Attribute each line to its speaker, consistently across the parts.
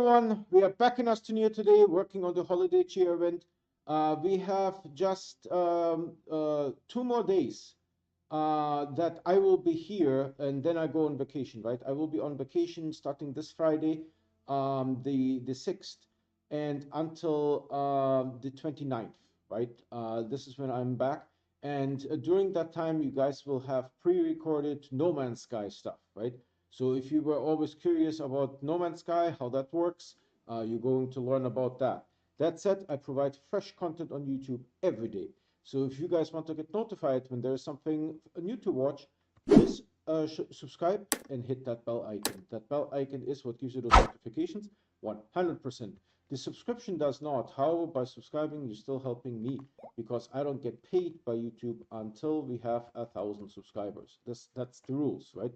Speaker 1: everyone, we are back in Astroneer today working on the holiday cheer event. We have just 2 more days that I will be here, and then I go on vacation, right? I will be on vacation starting this Friday, the 6th, and until the 29th, right? This is when I'm back. And during that time, you guys will have pre-recorded No Man's Sky stuff, right? So if you were always curious about No Man's Sky, how that works, you're going to learn about that. That said, I provide fresh content on YouTube every day. So if you guys want to get notified when there's something new to watch, please subscribe and hit that bell icon. That bell icon is what gives you those notifications 100%. The subscription does not. However, by subscribing, you're still helping me because I don't get paid by YouTube until we have 1,000 subscribers. That's the rules, right?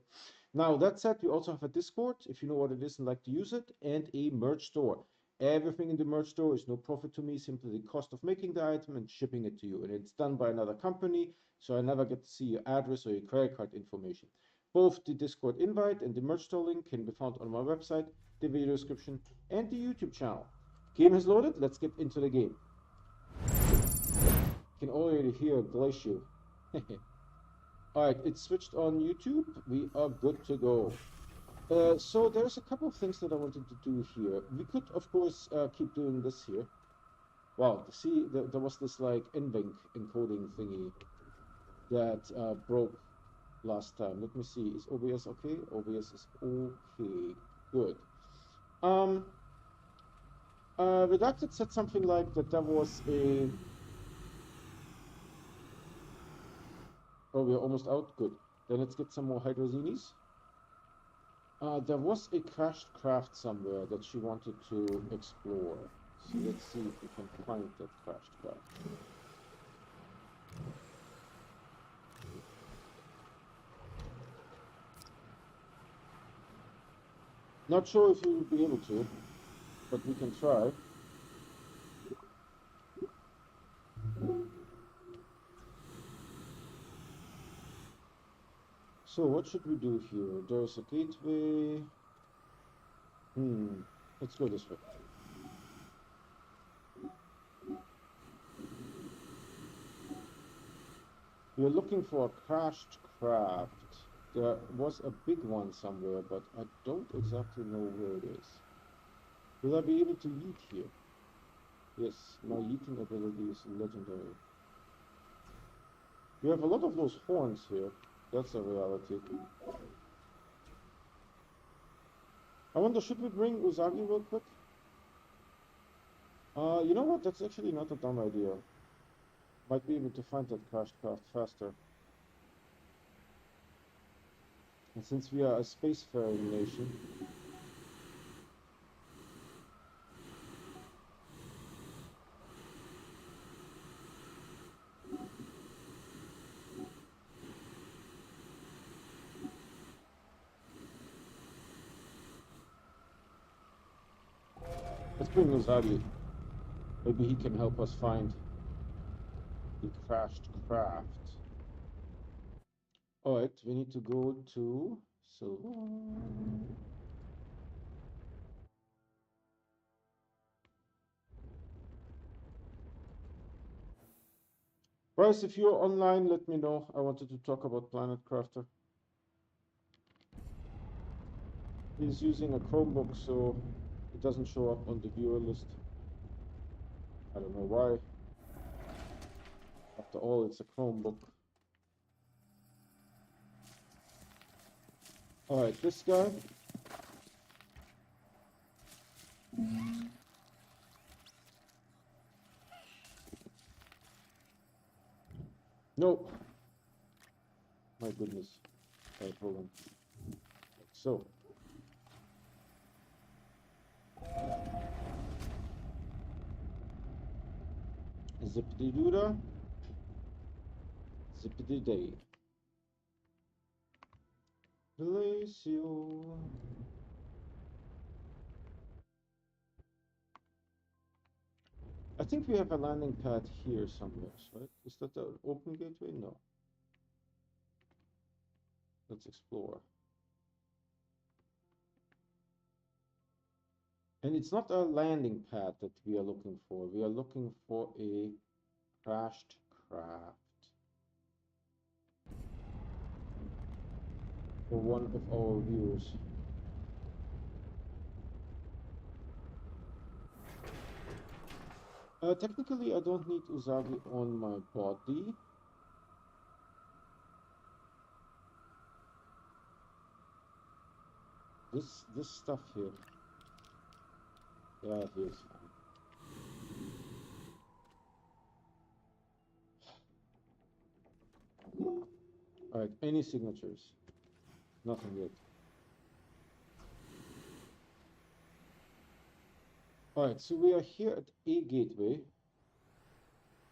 Speaker 1: Now, that said, we also have a Discord, if you know what it is and like to use it, and a merch store. Everything in the merch store is no profit to me, simply the cost of making the item and shipping it to you. And it's done by another company, so I never get to see your address or your credit card information. Both the Discord invite and the merch store link can be found on my website, the video description, and the YouTube channel. Game has loaded, let's get into the game. You can already hear Glacier. Alright, it's switched on YouTube, we are good to go. So there's a couple of things that I wanted to do here. We could, of course, keep doing this here. Wow, see, there was this like NVENC encoding thingy that broke last time. Let me see, is OBS okay? OBS is okay, good. Redacted said something like that there was a... Oh, we're almost out, good. Then let's get some more hydrozenes. There was a crashed craft somewhere that she wanted to explore. So let's see if we can find that crashed craft. Not sure if we will be able to, but we can try. So what should we do here? There's a gateway. Let's go this way. We're looking for a crashed craft. There was a big one somewhere, but I don't exactly know where it is. Will I be able to yeet here? Yes, my yeeting ability is legendary. We have a lot of those horns here. That's a reality. I wonder, should we bring Usagi real quick? You know what? That's actually not a dumb idea. Might be able to find that crashed craft faster. And since we are a spacefaring nation, let's bring Usagi. Maybe he can help us find the crashed craft. Alright, we need to go to Silver. Bryce, if you're online, let me know. I wanted to talk about Planet Crafter. He's using a Chromebook, so it doesn't show up on the viewer list. I don't know why. After all, it's a Chromebook. Alright, this guy. Nope. My goodness. Alright, hold on. So. Zippity-doo-dah. Zippity-day. Glacio. I think we have a landing pad here somewhere, right? Is that the open gateway? No. Let's explore. And it's not a landing pad that we are looking for. We are looking for a crashed craft. For one of our viewers. Technically, I don't need Usagi on my body. This stuff here. Yeah, here's fine. Alright, any signatures? Nothing yet. Alright, so we are here at a gateway.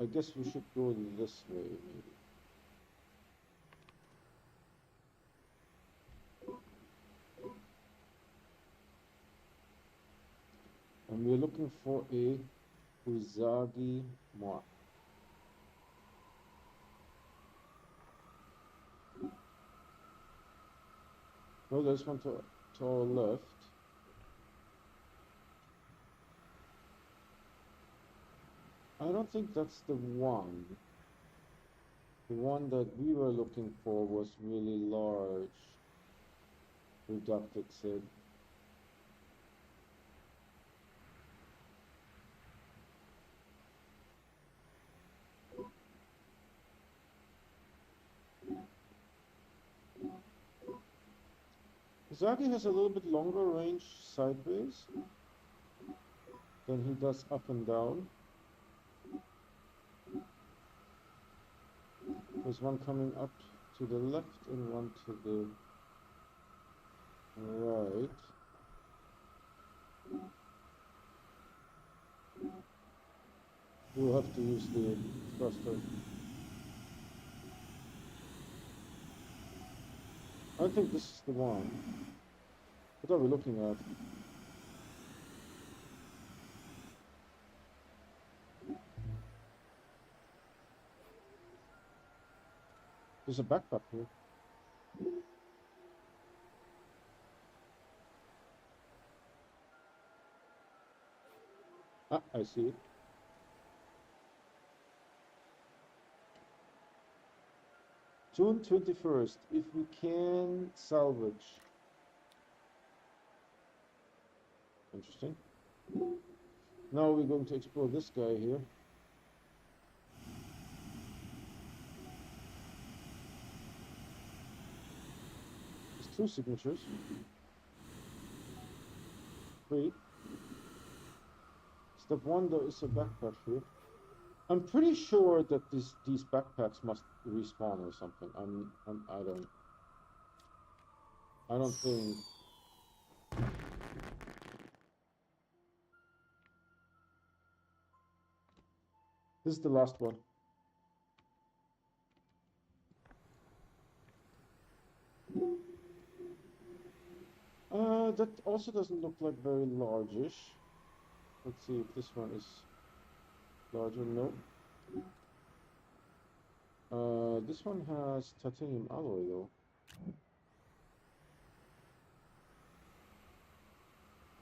Speaker 1: I guess we should go this way, maybe. And we're looking for a Usagi mark. Oh, there's one to our left. I don't think that's the one. The one that we were looking for was really large. Reducted said. Usagi has a little bit longer range sideways than he does up and down. There's one coming up to the left and one to the right. We'll have to use the thruster. I think this is the one. What are we looking at? There's a backpack here. Ah, I see it. June 21st, if we can salvage. Interesting. Now we're going to explore this guy here. There's 2 signatures. 3. Step 1, there is a backpack here. I'm pretty sure that these backpacks must respawn or something. I don't think. This is the last one. That also doesn't look like very largish. Let's see if this one is larger. No. This one has titanium alloy though.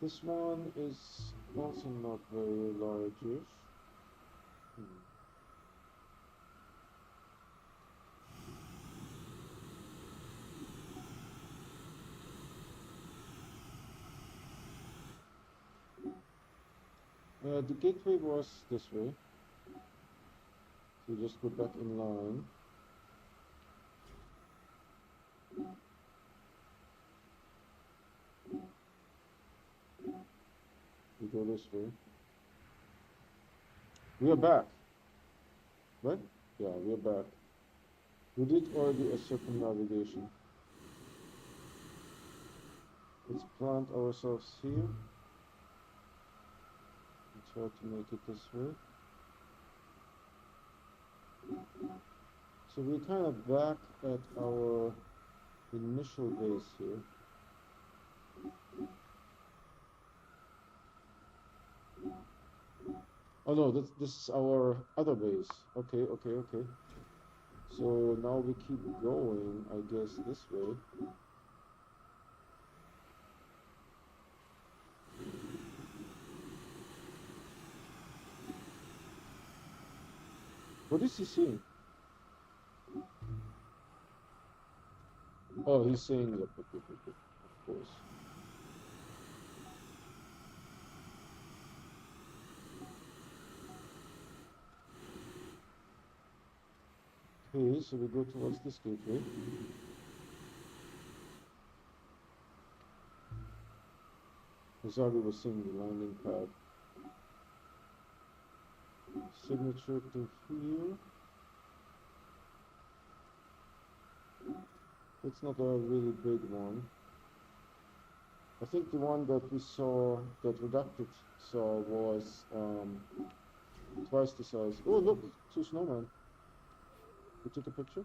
Speaker 1: This one is also not very largish. The gateway was this way. So just go back in line. We go this way. We are back. Right? Yeah, we are back. We did already a circumnavigation. Let's plant ourselves here. And try to make it this way. So we're kind of back at our initial base here. Oh no, this is our other base. Okay. So now we keep going, I guess, this way. What is he saying? Oh, he's saying, yep, of course. Okay, so we go towards this gateway. Zari was seeing the landing pad. Signature to here. It's not a really big one. I think the one that we saw, that Redacted saw, was twice the size. Oh, look, two snowmen. We took a picture.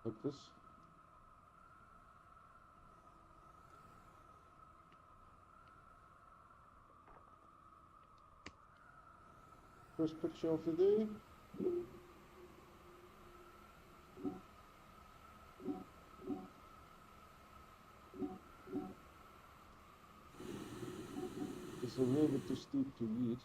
Speaker 1: Like this. First picture of the day. It's a little bit too steep to read.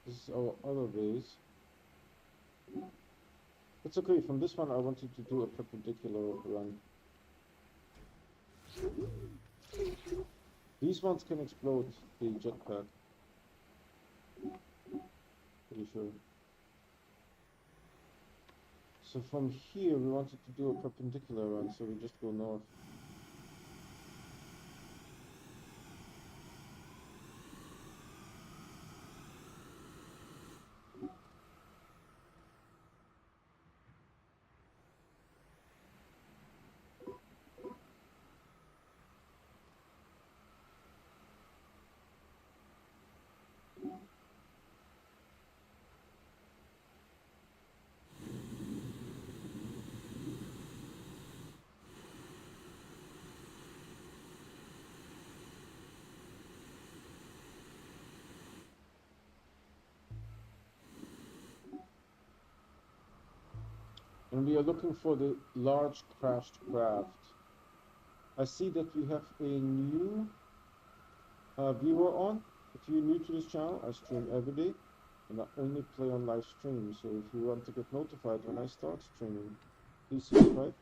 Speaker 1: This is our other base. It's okay, from this one I wanted to do a perpendicular run. These ones can explode the jetpack. Pretty sure. So from here we wanted to do a perpendicular run, so we just go north. And we are looking for the large crashed craft. I see that we have a new viewer on. If you're new to this channel, I stream every day and I only play on live stream. So if you want to get notified when I start streaming, please subscribe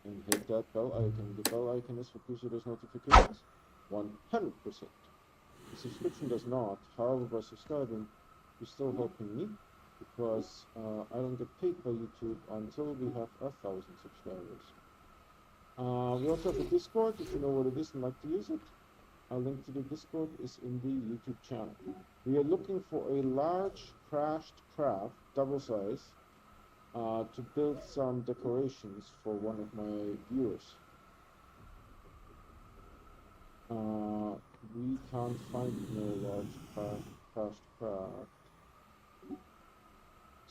Speaker 1: and hit that bell icon. The bell icon is for Crusader's notifications. 100%. The subscription does not. However, by subscribing, you're still helping me, because I don't get paid by YouTube until we have 1,000 subscribers. We also have a Discord, if you know what it is and like to use it. A link to the Discord is in the YouTube channel. We are looking for a large crashed craft, double size, to build some decorations for one of my viewers. We can't find no large crashed craft.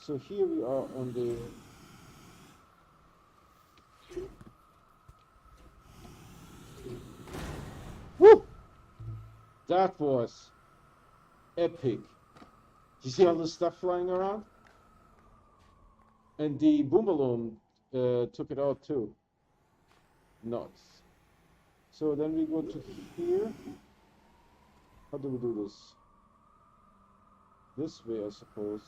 Speaker 1: So here we are on the woo! That was epic. You see all the stuff flying around? And the boom balloon took it out too. Nuts. So then we go to here. How do we do this? This way, I suppose.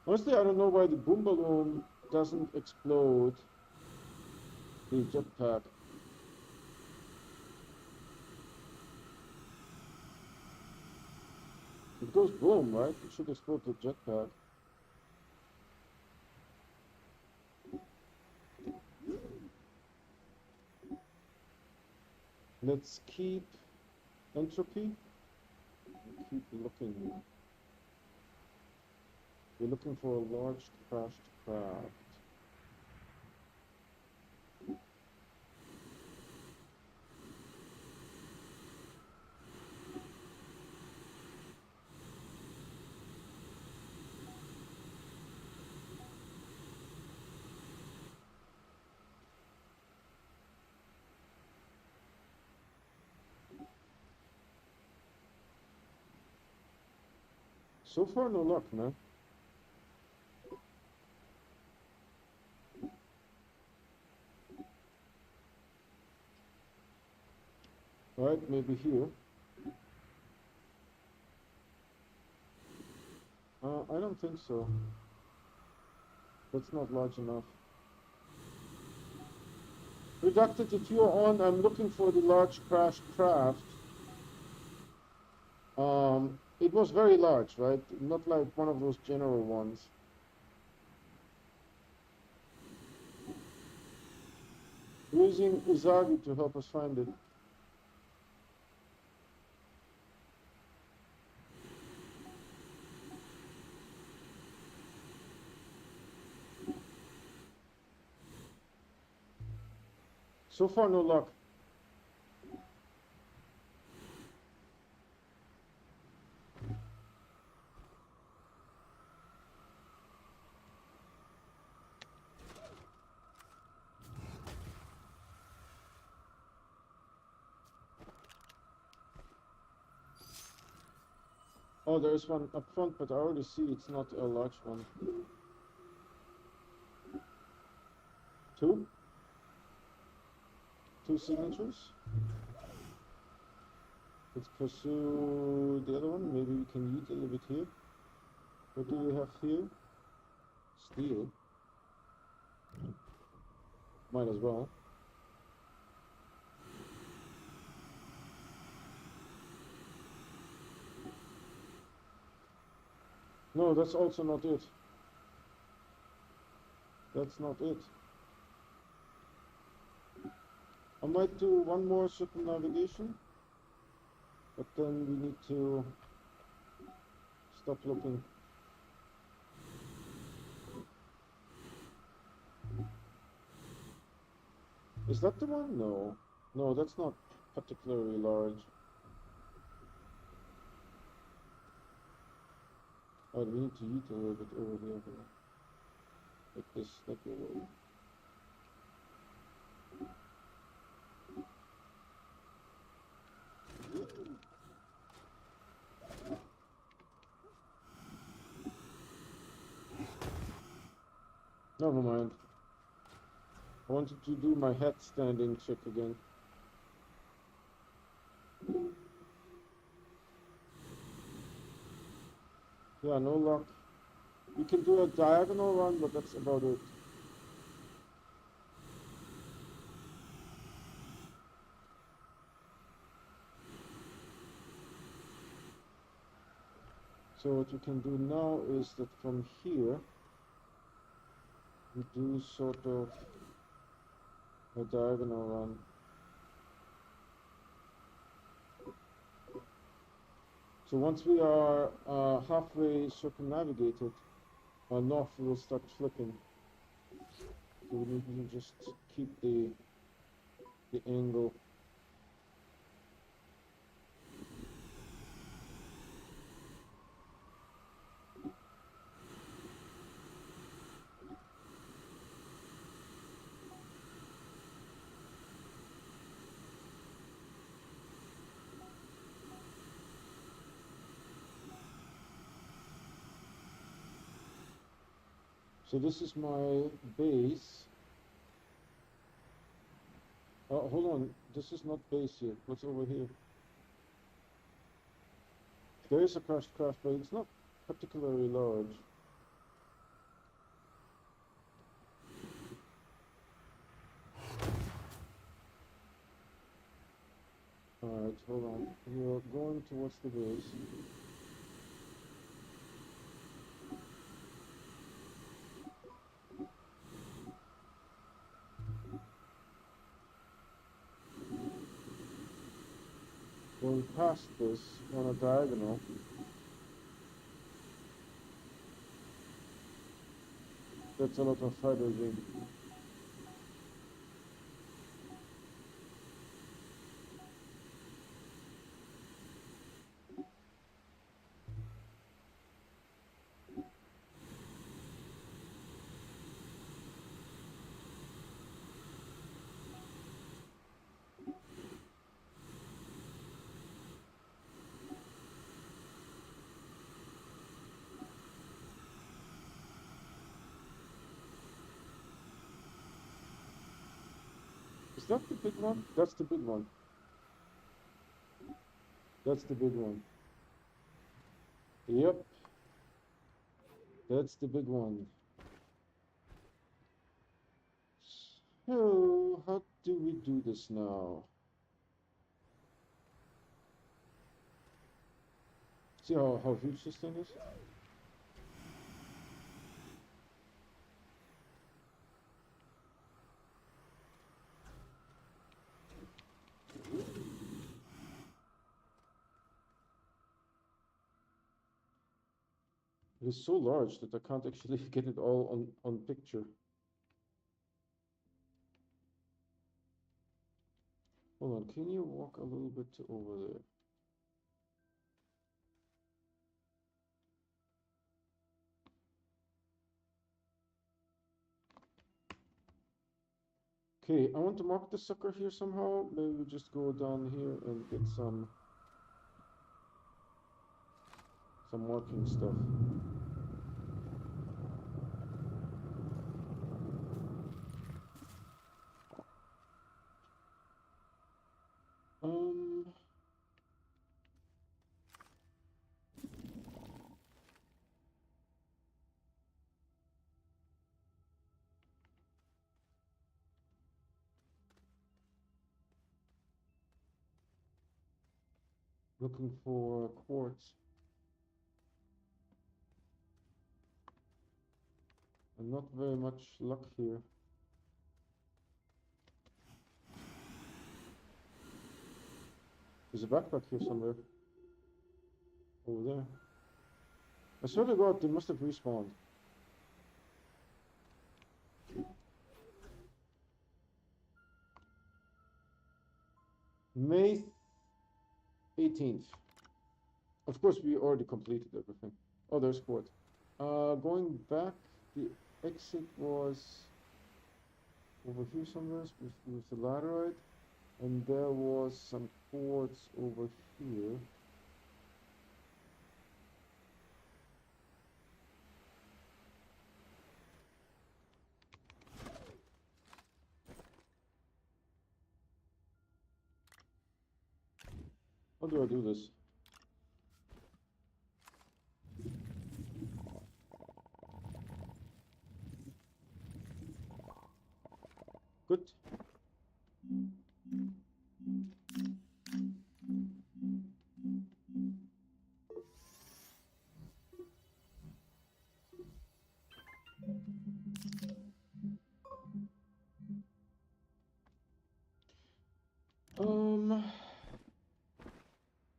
Speaker 1: Honestly, I don't know why the boom balloon doesn't explode the jetpack. It goes boom, right? It should explode the jetpack. Let's keep entropy. Keep looking. We're looking for a large crashed craft. So far, no luck, man. Alright, maybe here. I don't think so. That's not large enough. Redacted, if you're on, I'm looking for the large crashed craft. It was very large, right? Not like one of those general ones. We're using Izagi to help us find it. So far, no luck. Oh, there's one up front, but I already see it's not a large one. Two? Two signatures? Let's pursue the other one. Maybe we can yeet a little bit here. What do we have here? Steel. Might as well. No, that's also not it. That's not it. I might do one more circumnavigation, but then we need to stop looking. Is that the one? No. No, that's not particularly large. Oh, we need to yeet a little bit over here. Like this, like a little. Never mind. I wanted to do my head standing trick again. Yeah, no luck. We can do a diagonal run, but that's about it. So what we can do now is that from here, we do sort of a diagonal run. So once we are halfway circumnavigated, north will start flipping. So we need to just keep the angle. So this is my base. Hold on, this is not base here. What's over here? There is a crashed craft, but it's not particularly large. Alright, hold on. We're going towards the base. Going past this on a diagonal. That's a lot of hydrogen. Is that the big one? That's the big one. That's the big one. Yep. That's the big one. So, how do we do this now? See how huge this thing is? It is so large that I can't actually get it all on picture. Hold on, can you walk a little bit over there? Okay, I want to mark the sucker here somehow. Maybe we just go down here and get some marking stuff. Um, Looking for quartz. And not very much luck here. There's a backpack here somewhere. Over there. I swear to God, they must have respawned. May 18th. Of course, we already completed everything. Oh, there's quartz. Going back, the exit was over here somewhere with the laterite. And there was some quartz over here. How do I do this? Good.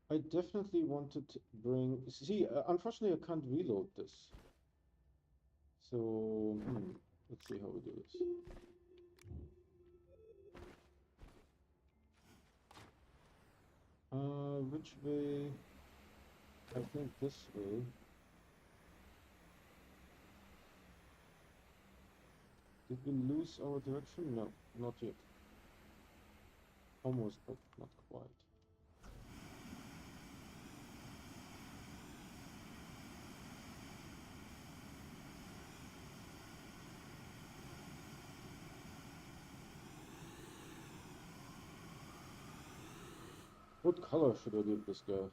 Speaker 1: I definitely wanted to bring. See, unfortunately, I can't reload this. So, let's see how we do this. Which way? I think this way. Did we lose our direction? No, not yet. Almost, but not quite. What color should I give this guy?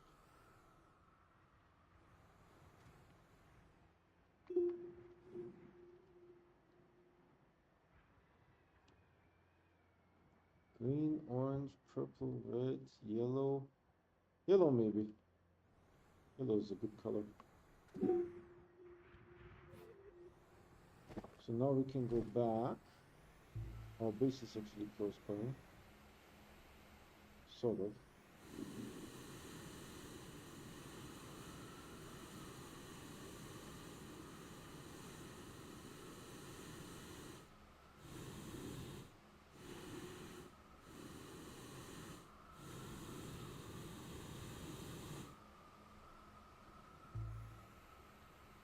Speaker 1: Green, orange, purple, red, yellow. Yellow maybe. Yellow is a good color. So now we can go back. Our base is actually close by. Sort of.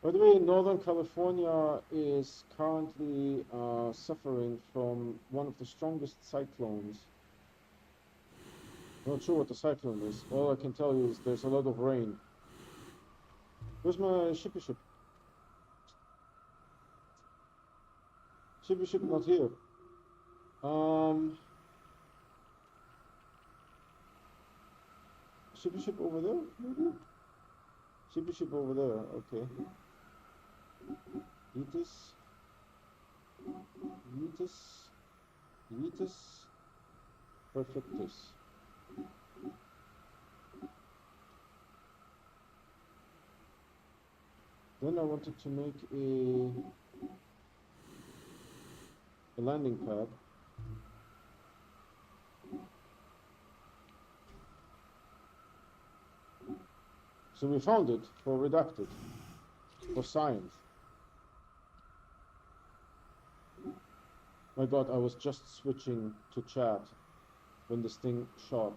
Speaker 1: By the way, Northern California is currently suffering from one of the strongest cyclones. Not sure what the cyclone is. All I can tell you is there's a lot of rain. Where's my shippy ship? Shippy ship not here. Shippy ship over there, maybe? Shippy ship over there, okay. Vitus. Perfectus. Then I wanted to make a landing pad. So we found it for redacted, for science. My God, I was just switching to chat when this thing shot.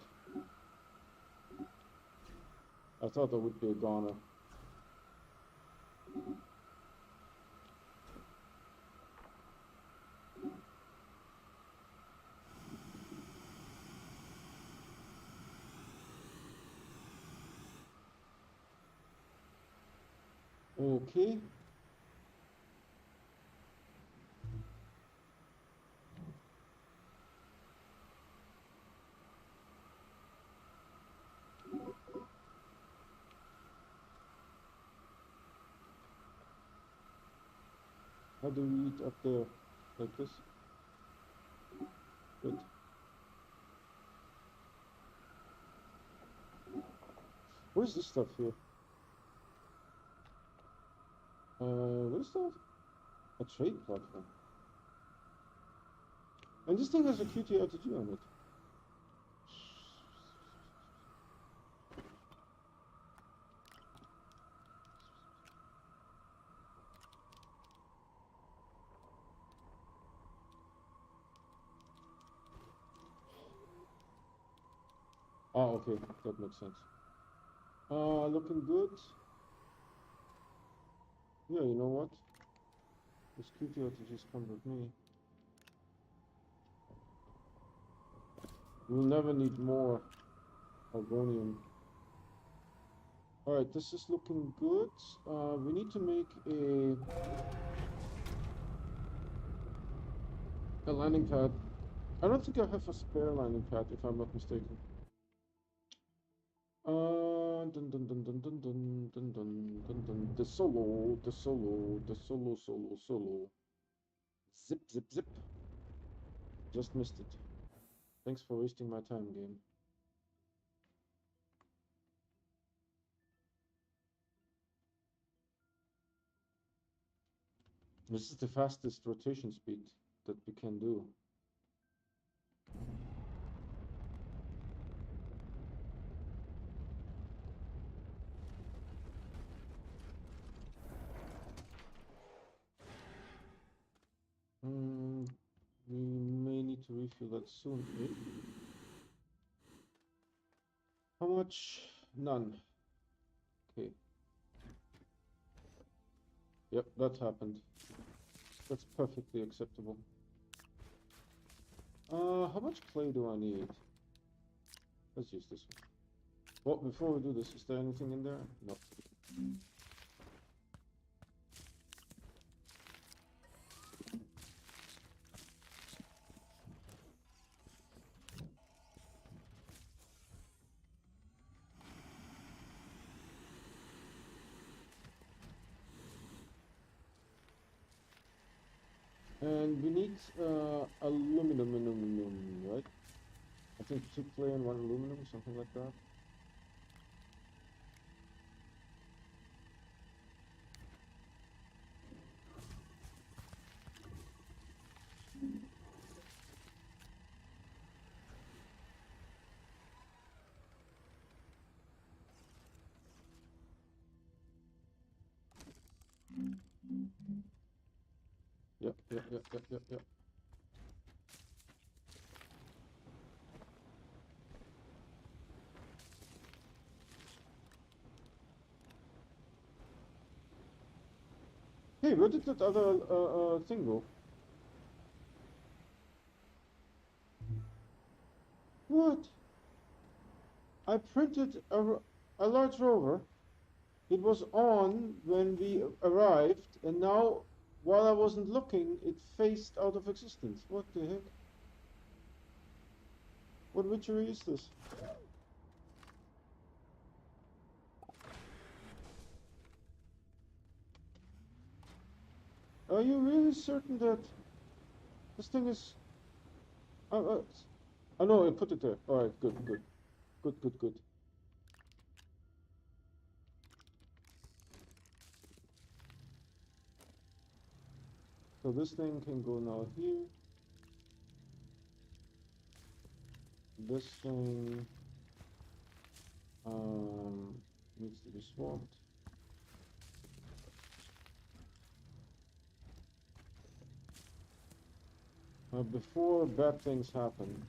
Speaker 1: I thought I would be a goner. Okay. How do we eat up there? Like this? Good. What is this stuff here? What is that? A trade platform. And this thing has a QTRTG on it. Oh, okay, that makes sense. Looking good. Yeah, you know what? This QTRTG's come with me. We'll never need more Argonium. Alright, this is looking good. We need to make a landing pad. I don't think I have a spare landing pad, if I'm not mistaken. Dun dun dun dun dun dun dun dun dun dun. The solo. Zip, zip, zip. Just missed it. Thanks for wasting my time, game. This is the fastest rotation speed that we can do. We may need to refill that soon. How much? None. Okay. Yep, that happened. That's perfectly acceptable. How much clay do I need? Let's use this one. Well, before we do this, is there anything in there? No. And we need aluminum, right? I think 2 clay and 1 aluminum, something like that. Yep. Hey, where did that other thing go? What? I printed a large rover. It was on when we arrived, and now, while I wasn't looking, it phased out of existence. What the heck? What witchery is this? Are you really certain that this thing is... oh no, I put it there. Alright, good, good. Good, good, good. So this thing can go now here. This thing needs to be swapped. Before bad things happen.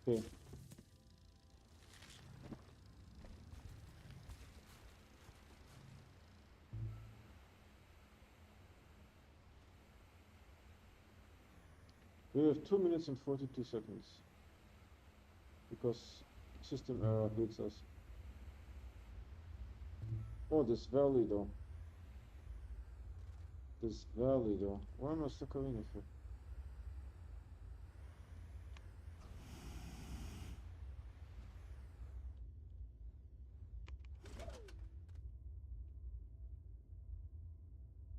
Speaker 1: Okay. We have 2 minutes and 42 seconds. Because system error hits us. Oh, this valley though. This valley though. Why am I stuck arena for?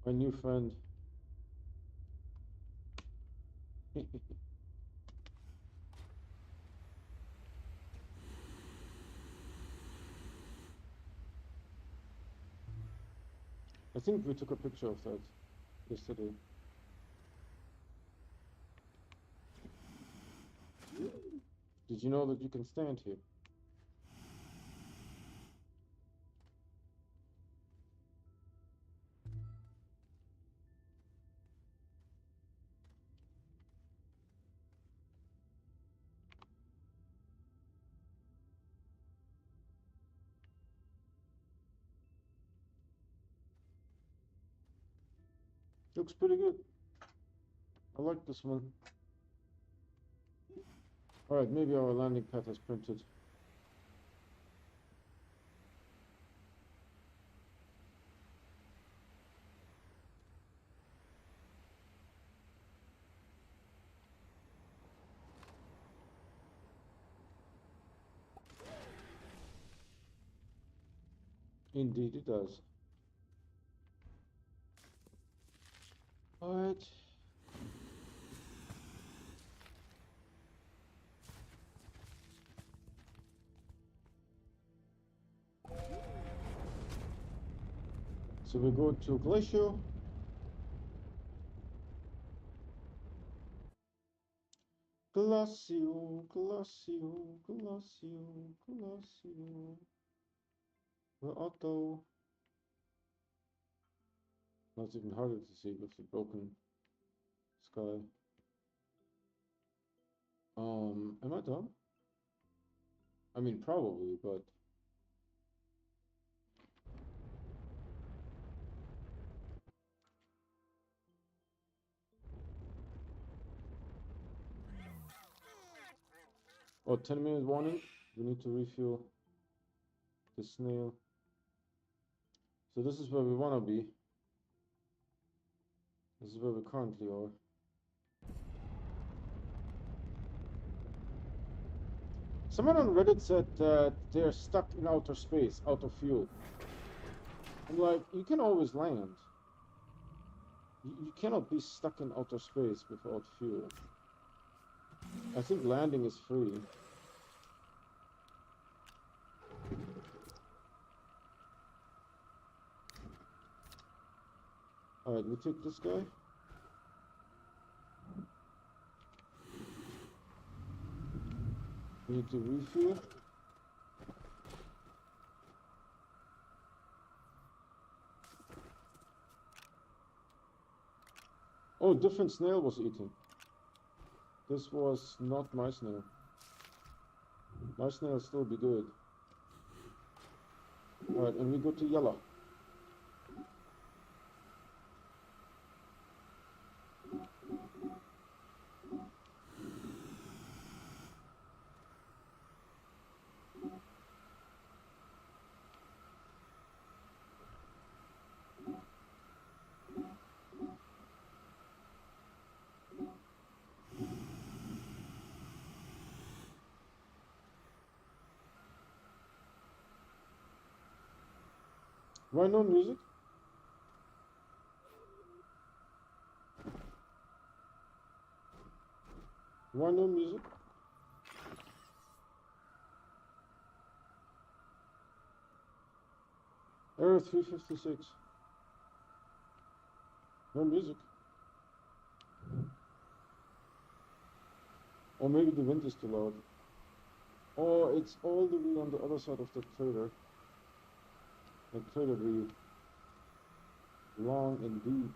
Speaker 1: My new friend. I think we took a picture of that yesterday. Did you know that you can stand here? Looks pretty good. I like this one. Alright, maybe our landing pad has printed. Indeed it does. Alright. So we go to Glacier. Glacio, Glacio, Glacio, Glacio. Where Otto? Now it's even harder to see with the broken sky. Am I done? I mean, probably, but... Oh, 10-minute warning. We need to refuel the snail. So this is where we want to be. This is where we currently are. Someone on Reddit said that they're stuck in outer space, out of fuel. I'm like, you can always land. You cannot be stuck in outer space without fuel. I think landing is free. Alright, we take this guy. We need to refuel. Oh, different snail was eating. This was not my snail. Arsenal will still be good. Alright, and we go to yellow. Why no music? Why no music? Error 356. No music. Or maybe the wind is too loud. Or it's all the way on the other side of the crater. Incredibly long and deep.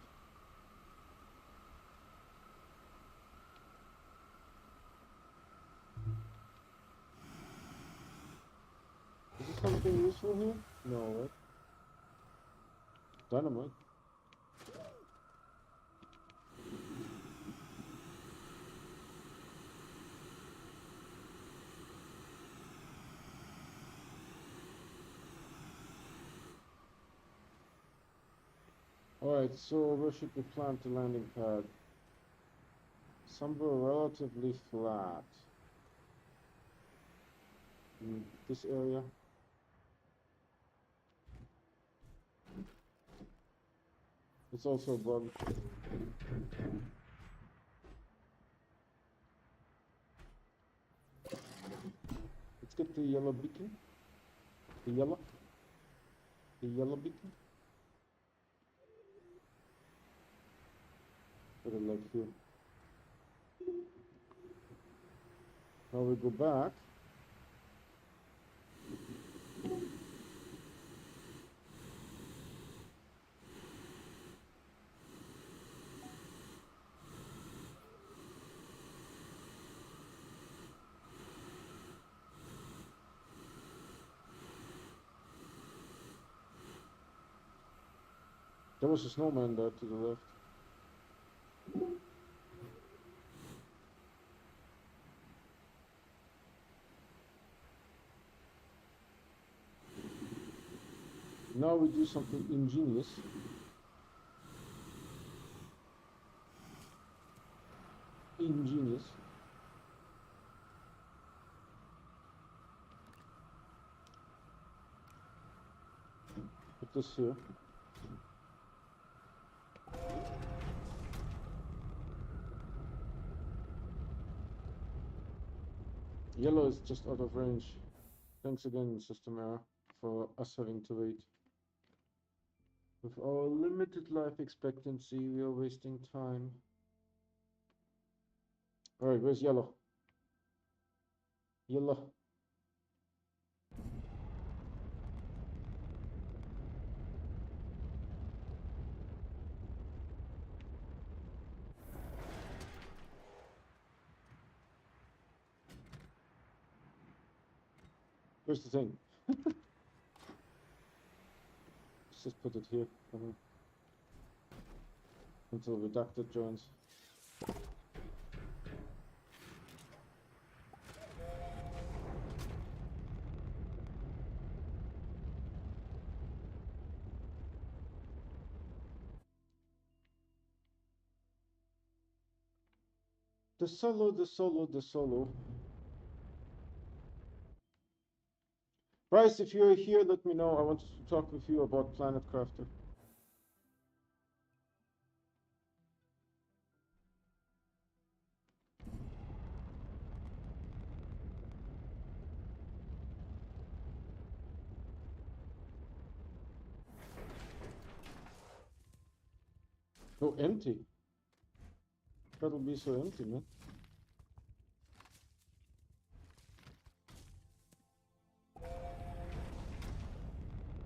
Speaker 1: Is there something useful here? No, right? Dynamite. Alright, so where should we plant the landing pad? Somewhere relatively flat. In this area. It's also a bug. Let's get the yellow beacon. The yellow beacon. Put it like here. Now we go back. There was a snowman there to the left. Now we do something ingenious. Put this here. Yellow is just out of range. Thanks again, System Error, for us having to wait. With our limited life expectancy, we are wasting time. Alright, where's yellow? Yellow. Where's the thing? Let's just put it here. Until Redacted joins. The solo. Bryce, if you're here, let me know. I want to talk with you about Planet Crafter. Oh, empty. That'll be so empty, man.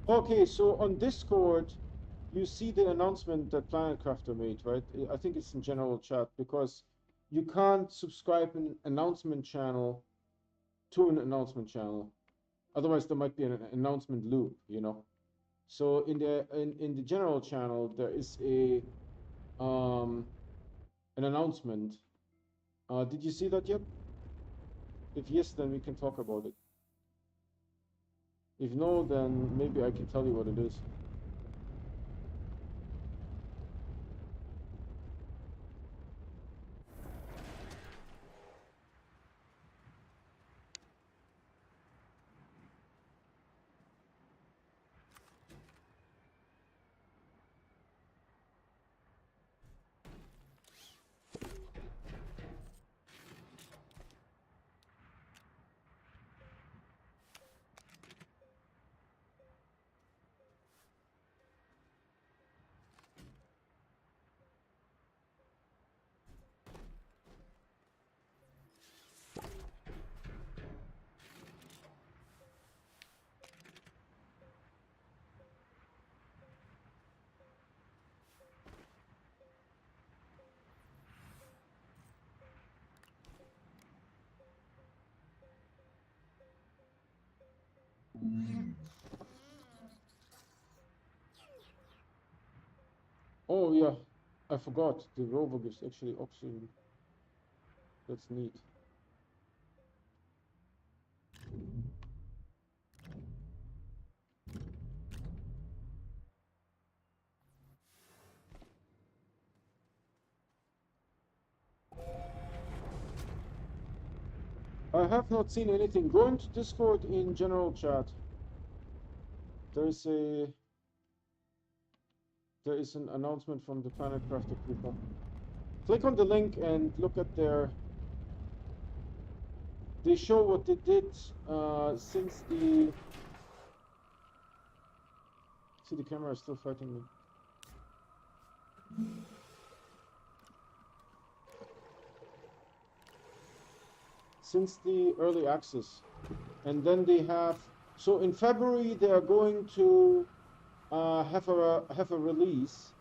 Speaker 1: Okay, so on Discord, you see the announcement that Planet Crafter made, right? I think it's in general chat, because you can't subscribe an announcement channel to an announcement channel. Otherwise, there might be an announcement loop, you know. So in the general channel, there is a an announcement. Did you see that yet? If yes, then we can talk about it. If no, then maybe I can tell you what it is. Oh yeah, I forgot. The rover gives actually oxygen. That's neat. I have not seen anything. Go into Discord in general chat. There is an announcement from the Planet Crafter people. Click on the link and look at their. They show what they did since the. See, the camera is still fighting me. Since the early access, and then they have. So in February they are going to have a release.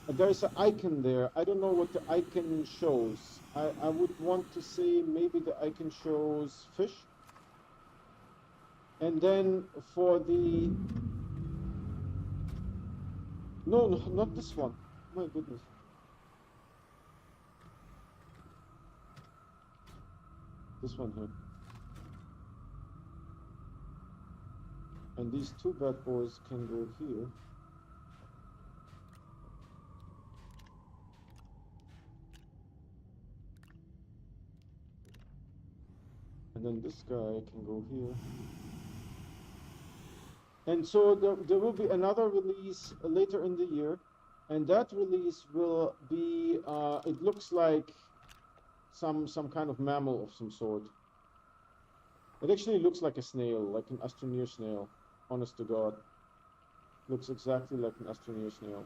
Speaker 1: There is an icon there. I don't know what the icon shows. I would want to say maybe the icon shows fish. And then for the... No, not this one. My goodness. This one here. And these two bad boys can go here. And then this guy can go here. And so there will be another release later in the year. And that release will be, it looks like some kind of mammal of some sort. It actually looks like a snail, like an Astroneer snail. Honest to God. Looks exactly like an Astroneer snail.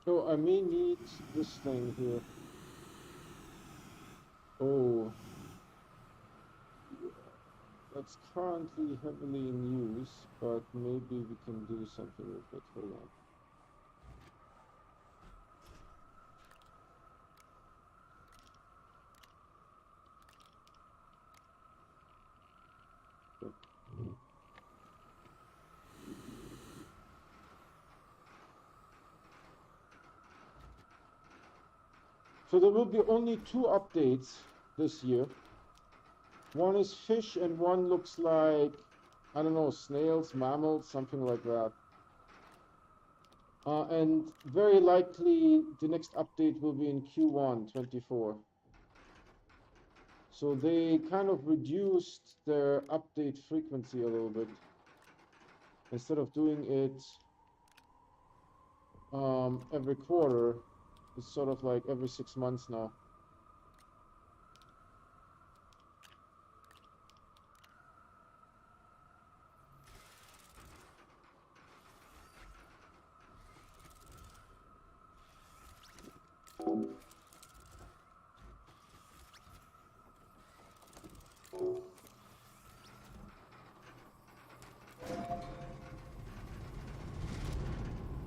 Speaker 1: So I may need this thing here. Oh. That's currently heavily in use, but maybe we can do something with it. Hold on. So there will be only 2 updates this year. One is fish and one looks like, I don't know, snails, mammals, something like that. And very likely the next update will be in Q1 24. So they kind of reduced their update frequency a little bit. Instead of doing it every quarter, it's sort of like every 6 months now.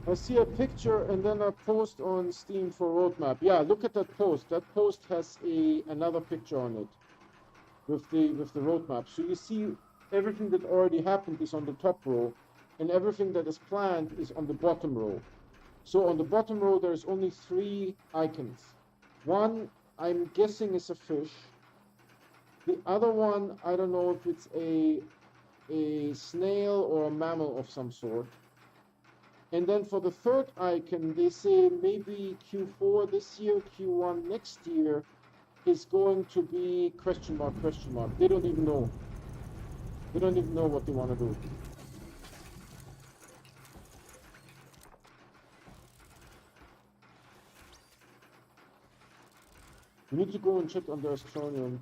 Speaker 1: I see a picture and then a post on Steam for roadmap. Yeah, look at that post. That post has another picture on it with the roadmap. So you see everything that already happened is on the top row, and everything that is planned is on the bottom row. So on the bottom row there's only 3 icons. One, I'm guessing, is a fish. The other one, I don't know if it's a snail or a mammal of some sort. And then for the third icon, they say maybe Q4 this year, Q1 next year is going to be question mark, question mark. They don't even know. They don't even know what they want to do. We need to go and check on the Astroneer.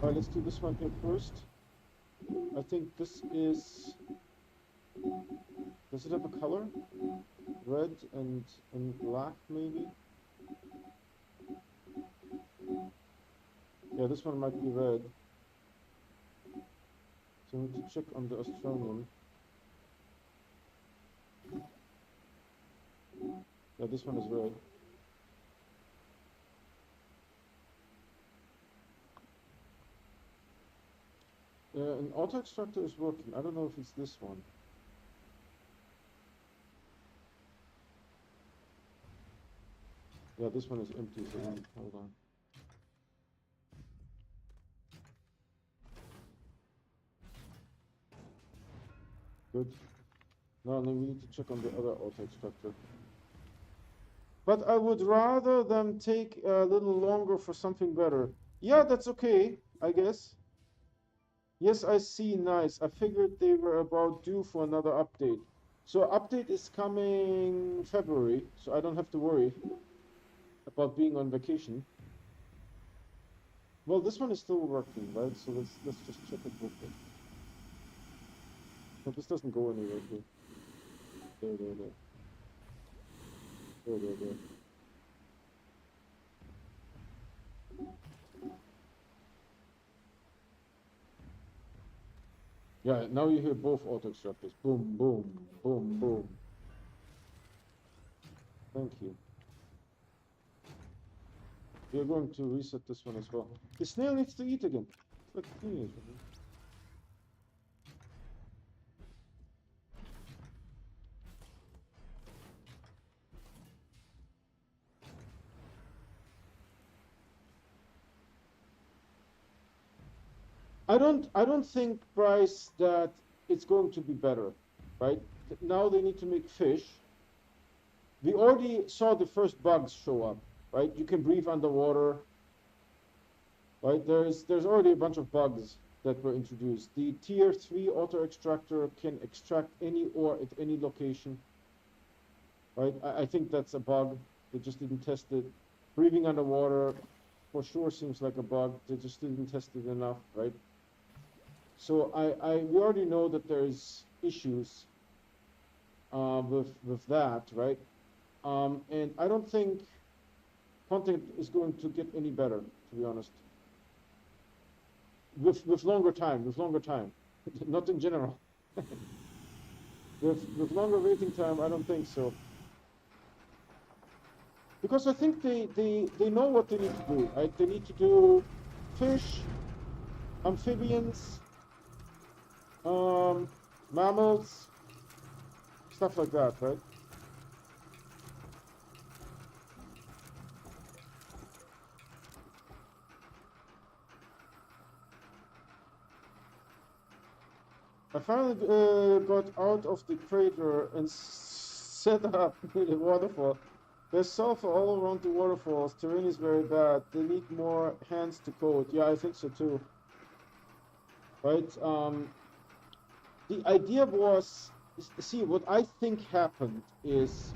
Speaker 1: Alright, let's do this one here first. I think this is... Does it have a color? Red and black, maybe? Yeah, this one might be red. So we need to check on the Astroneer. Yeah, this one is red. An auto extractor is working. I don't know if it's this one. Yeah, this one is empty, so hold on. Good. Now then we need to check on the other auto extractor. But I would rather them take a little longer for something better. Yeah, that's okay, I guess. Yes, I see, nice. I figured they were about due for another update. So update is coming February, so I don't have to worry about being on vacation. Well, this one is still working, right? So let's just check it real quick. No, this doesn't go anywhere here. There. There. Yeah, now you hear both auto extractors. Boom, boom, boom, boom. Thank you. We're going to reset this one as well. The snail needs to eat again. Look, I don't think, Bryce, that it's going to be better, right? Now they need to make fish. We already saw the first bugs show up, right? You can breathe underwater, right? There's already a bunch of bugs that were introduced. The tier 3 auto extractor can extract any ore at any location, right? I think that's a bug. They just didn't test it. Breathing underwater for sure seems like a bug. They just didn't test it enough, right? So we already know that there's issues with that, right? And I don't think content is going to get any better, to be honest. With longer time, not in general. with longer waiting time, I don't think so. Because I think they know what they need to do, right? They need to do fish, amphibians, mammals, stuff like that, right? I finally got out of the crater and set up the waterfall. There's sulfur all around the waterfalls. Terrain is very bad. They need more hands to code. Yeah, I think so too. Right? The idea was, see, what I think happened is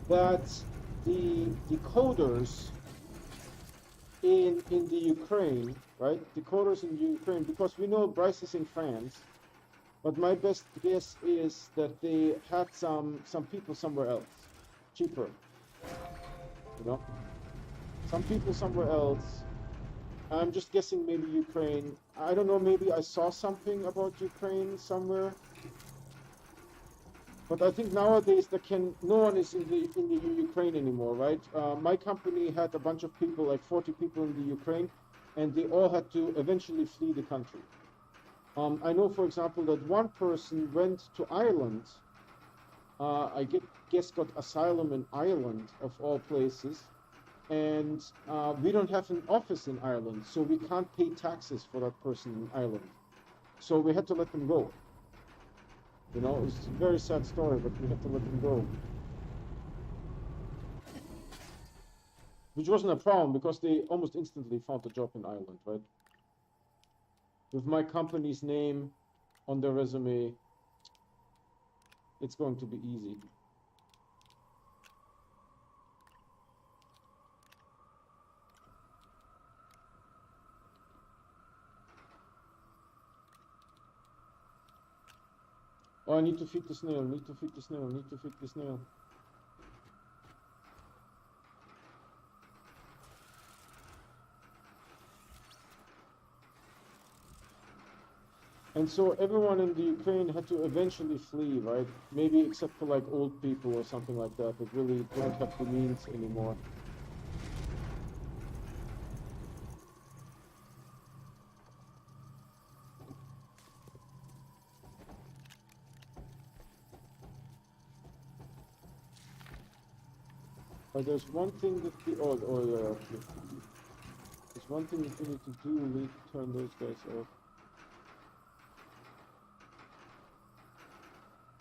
Speaker 1: that the coders in the Ukraine, right? The coders in Ukraine, because we know Bryce is in France, but my best guess is that they had some people somewhere else, cheaper, you know? Some people somewhere else. I'm just guessing maybe Ukraine. I don't know, maybe I saw something about Ukraine somewhere. But I think nowadays no one is in the Ukraine anymore, right? My company had a bunch of people, like 40 people in the Ukraine, and they all had to eventually flee the country. I know, for example, that one person went to Ireland. Guess got asylum in Ireland, of all places, and we don't have an office in Ireland, so we can't pay taxes for that person in Ireland. So we had to let them go. You know, it's a very sad story, but we have to let them go. Which wasn't a problem because they almost instantly found a job in Ireland, right? With my company's name on their resume, it's going to be easy. Oh, I need to feed the snail, need to feed the snail, need to feed the snail. And so everyone in the Ukraine had to eventually flee, right? Maybe except for like old people or something like that that really don't have the means anymore. But there's one thing that the there's one thing that we need to do. We need to turn those guys off.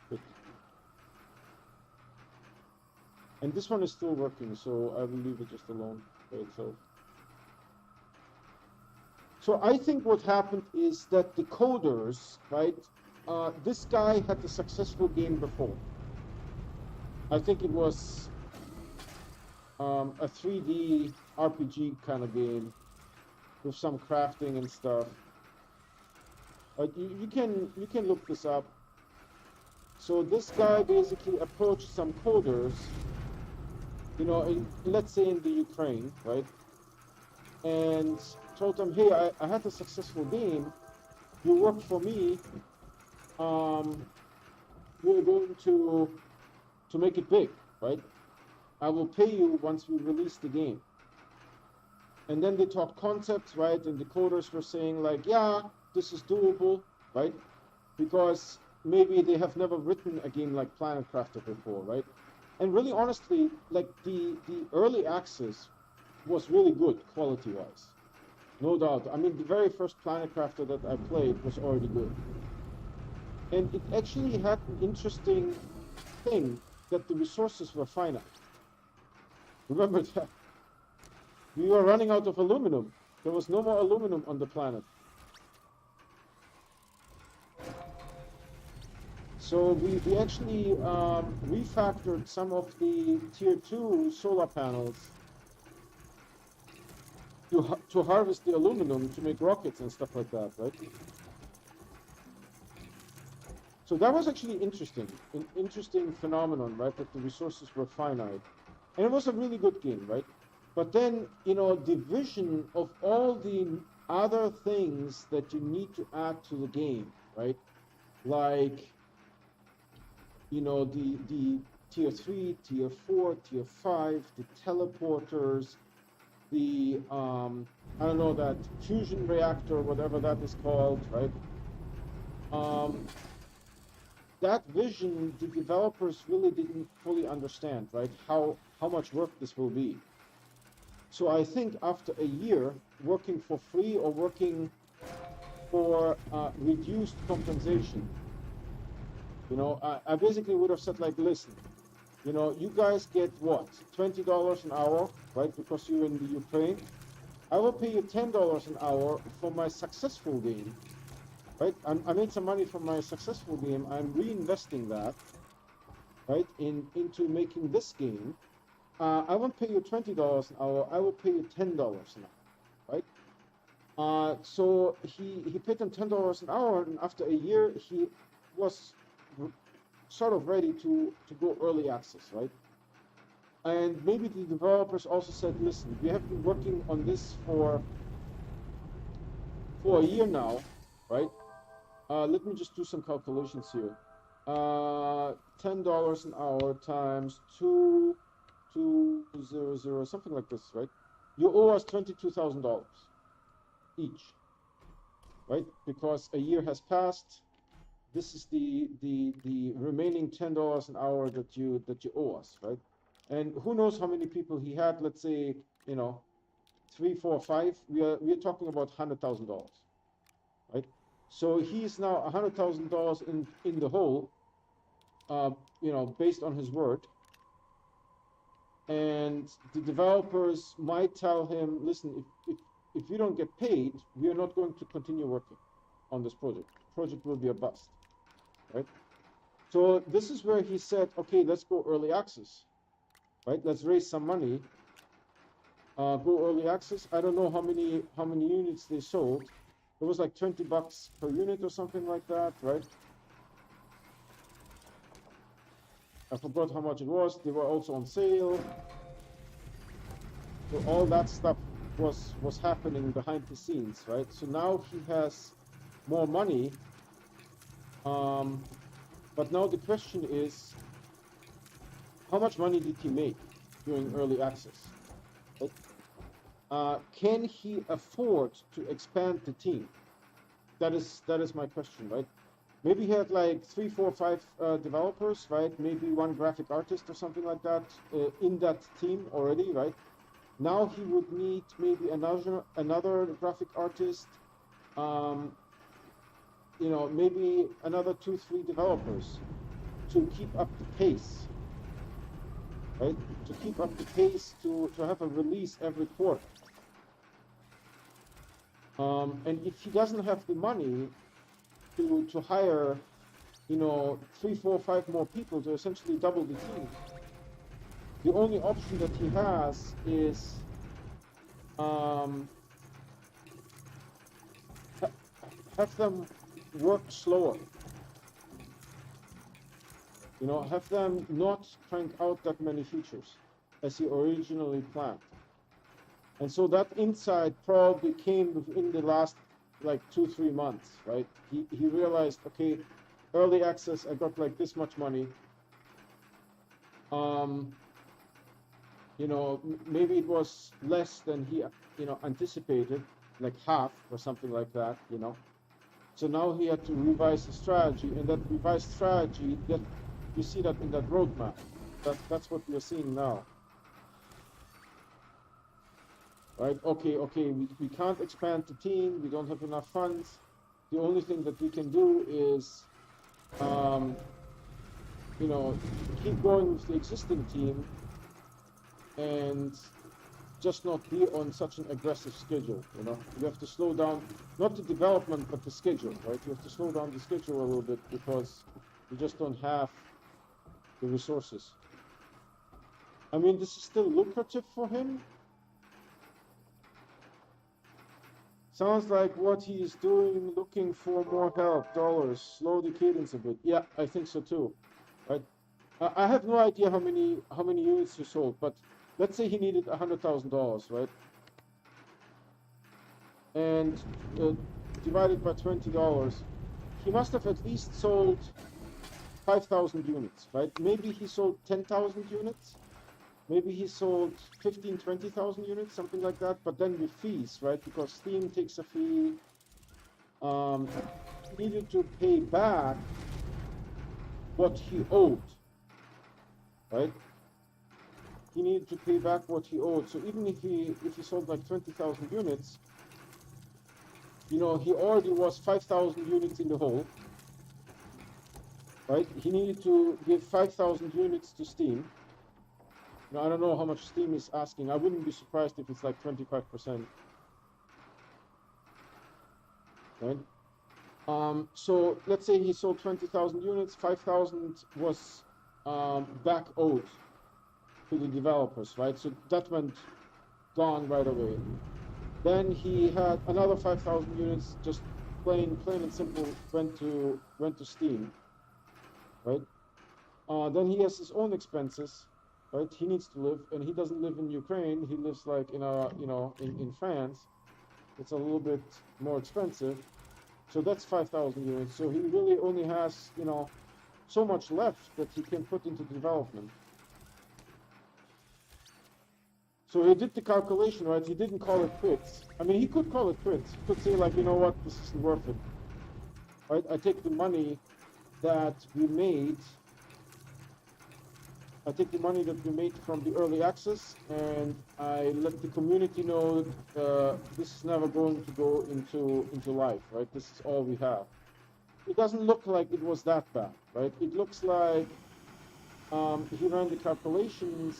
Speaker 1: Good. And this one is still working, so I will leave it just alone by itself. So I think what happened is that the coders, right? This guy had a successful game before. I think it was a 3D RPG kind of game with some crafting and stuff. You can look this up. So this guy basically approached some coders, you know, let's say in the Ukraine, right? And told them, hey, I had a successful game. You work for me. We're going to make it big, right? I will pay you once we release the game. And then they talked concepts, right? And the coders were saying like, yeah, this is doable, right? Because maybe they have never written a game like Planet Crafter before, right? And really honestly, like the early access was really good quality-wise. No doubt. I mean, the very first Planet Crafter that I played was already good. And it actually had an interesting thing that the resources were finite. Remember that? We were running out of aluminum. There was no more aluminum on the planet. So we actually refactored some of the tier 2 solar panels to harvest the aluminum to make rockets and stuff like that, right? So that was actually interesting, an interesting phenomenon, right? That the resources were finite. And it was a really good game, right? But then, you know, the vision of all the other things that you need to add to the game, right? Like, you know, the tier 3, tier 4, tier 5, the teleporters, the, I don't know, that fusion reactor, whatever that is called, right? That vision, the developers really didn't fully understand, right? How much work this will be. So I think after a year working for free or working for reduced compensation. You know, I basically would have said like, listen, you know, you guys get what, $20 an hour, right? Because you're in the Ukraine. I will pay you $10 an hour for my successful game, right? I made some money from my successful game. I'm reinvesting that, right, into making this game. I won't pay you $20 an hour. I will pay you $10 an hour, right? So he paid them $10 an hour, and after a year, he was sort of ready to go early access, right? And maybe the developers also said, listen, we have been working on this for a year now, right? Let me just do some calculations here. $10 an hour times 2,200, something like this, right? You owe us $22,000 each, right? Because a year has passed. This is the remaining $10 an hour that you owe us, right? And who knows how many people he had? Let's say, you know, 3, 4, 5. We are talking about $100,000, right? So he's now $100,000 in the hole, you know, based on his word. And the developers might tell him, listen, if you don't get paid, we are not going to continue working on this project. The project will be a bust, right? So this is where he said, okay, let's go early access, right? Let's raise some money, go early access. I don't know how many units they sold. It was like $20 per unit or something like that, right? I forgot how much it was. They were also on sale. So all that stuff was happening behind the scenes, right? So now he has more money. But now the question is, how much money did he make during early access? Right? Can he afford to expand the team? That is my question, right? Maybe he had like 3, 4, 5 developers, right? Maybe one graphic artist or something like that in that team already, right? Now he would need maybe another graphic artist, you know, maybe another 2, 3 developers to keep up the pace, right? To keep up the pace to have a release every quarter. And if he doesn't have the money to hire, you know, 3, 4, 5 more people to essentially double the team, the only option that he has is have them work slower. You know, have them not crank out that many features as he originally planned. And so that insight probably came within the last like 2, 3 months, right? He realized, okay, early access, I got like this much money. You know, maybe it was less than he, you know, anticipated, like half or something like that, you know. So now he had to revise the strategy, and that revised strategy, that you see that in that roadmap. That's what we're seeing now. Right? Okay, we can't expand the team. We don't have enough funds. The only thing that we can do is, you know, keep going with the existing team and just not be on such an aggressive schedule. You know, you have to slow down, not the development, but the schedule, right? You have to slow down the schedule a little bit because you just don't have the resources. I mean, this is still lucrative for him. Sounds like what he is doing, looking for more help, dollars, slow the cadence a bit. Yeah, I think so too, right? I have no idea how many units he sold, but let's say he needed $100,000, right? And divided by $20, he must have at least sold 5,000 units, right? Maybe he sold 10,000 units. Maybe he sold 15, 20,000 units, something like that. But then with fees, right? Because Steam takes a fee. He needed to pay back what he owed, right? He needed to pay back what he owed. So even if he sold like 20,000 units, you know, he already was 5,000 units in the hole, right? He needed to give 5,000 units to Steam. Now, I don't know how much Steam is asking. I wouldn't be surprised if it's like 25%, right? So let's say he sold 20,000 units, 5,000 was back owed to the developers, right? So that went gone right away. Then he had another 5,000 units, just plain and simple, went to Steam, right? Then he has his own expenses, right? He needs to live, and he doesn't live in Ukraine. He lives like in a, you know, in France. It's a little bit more expensive. So that's 5,000 units. So he really only has, you know, so much left that he can put into development. So he did the calculation, right? He didn't call it quits. I mean, he could call it quits. He could say, like, you know what, this isn't worth it, right? I take the money that we made. I take the money that we made from the early access, and I let the community know this is never going to go into life, right? This is all we have. It doesn't look like it was that bad, right? It looks like he ran the calculations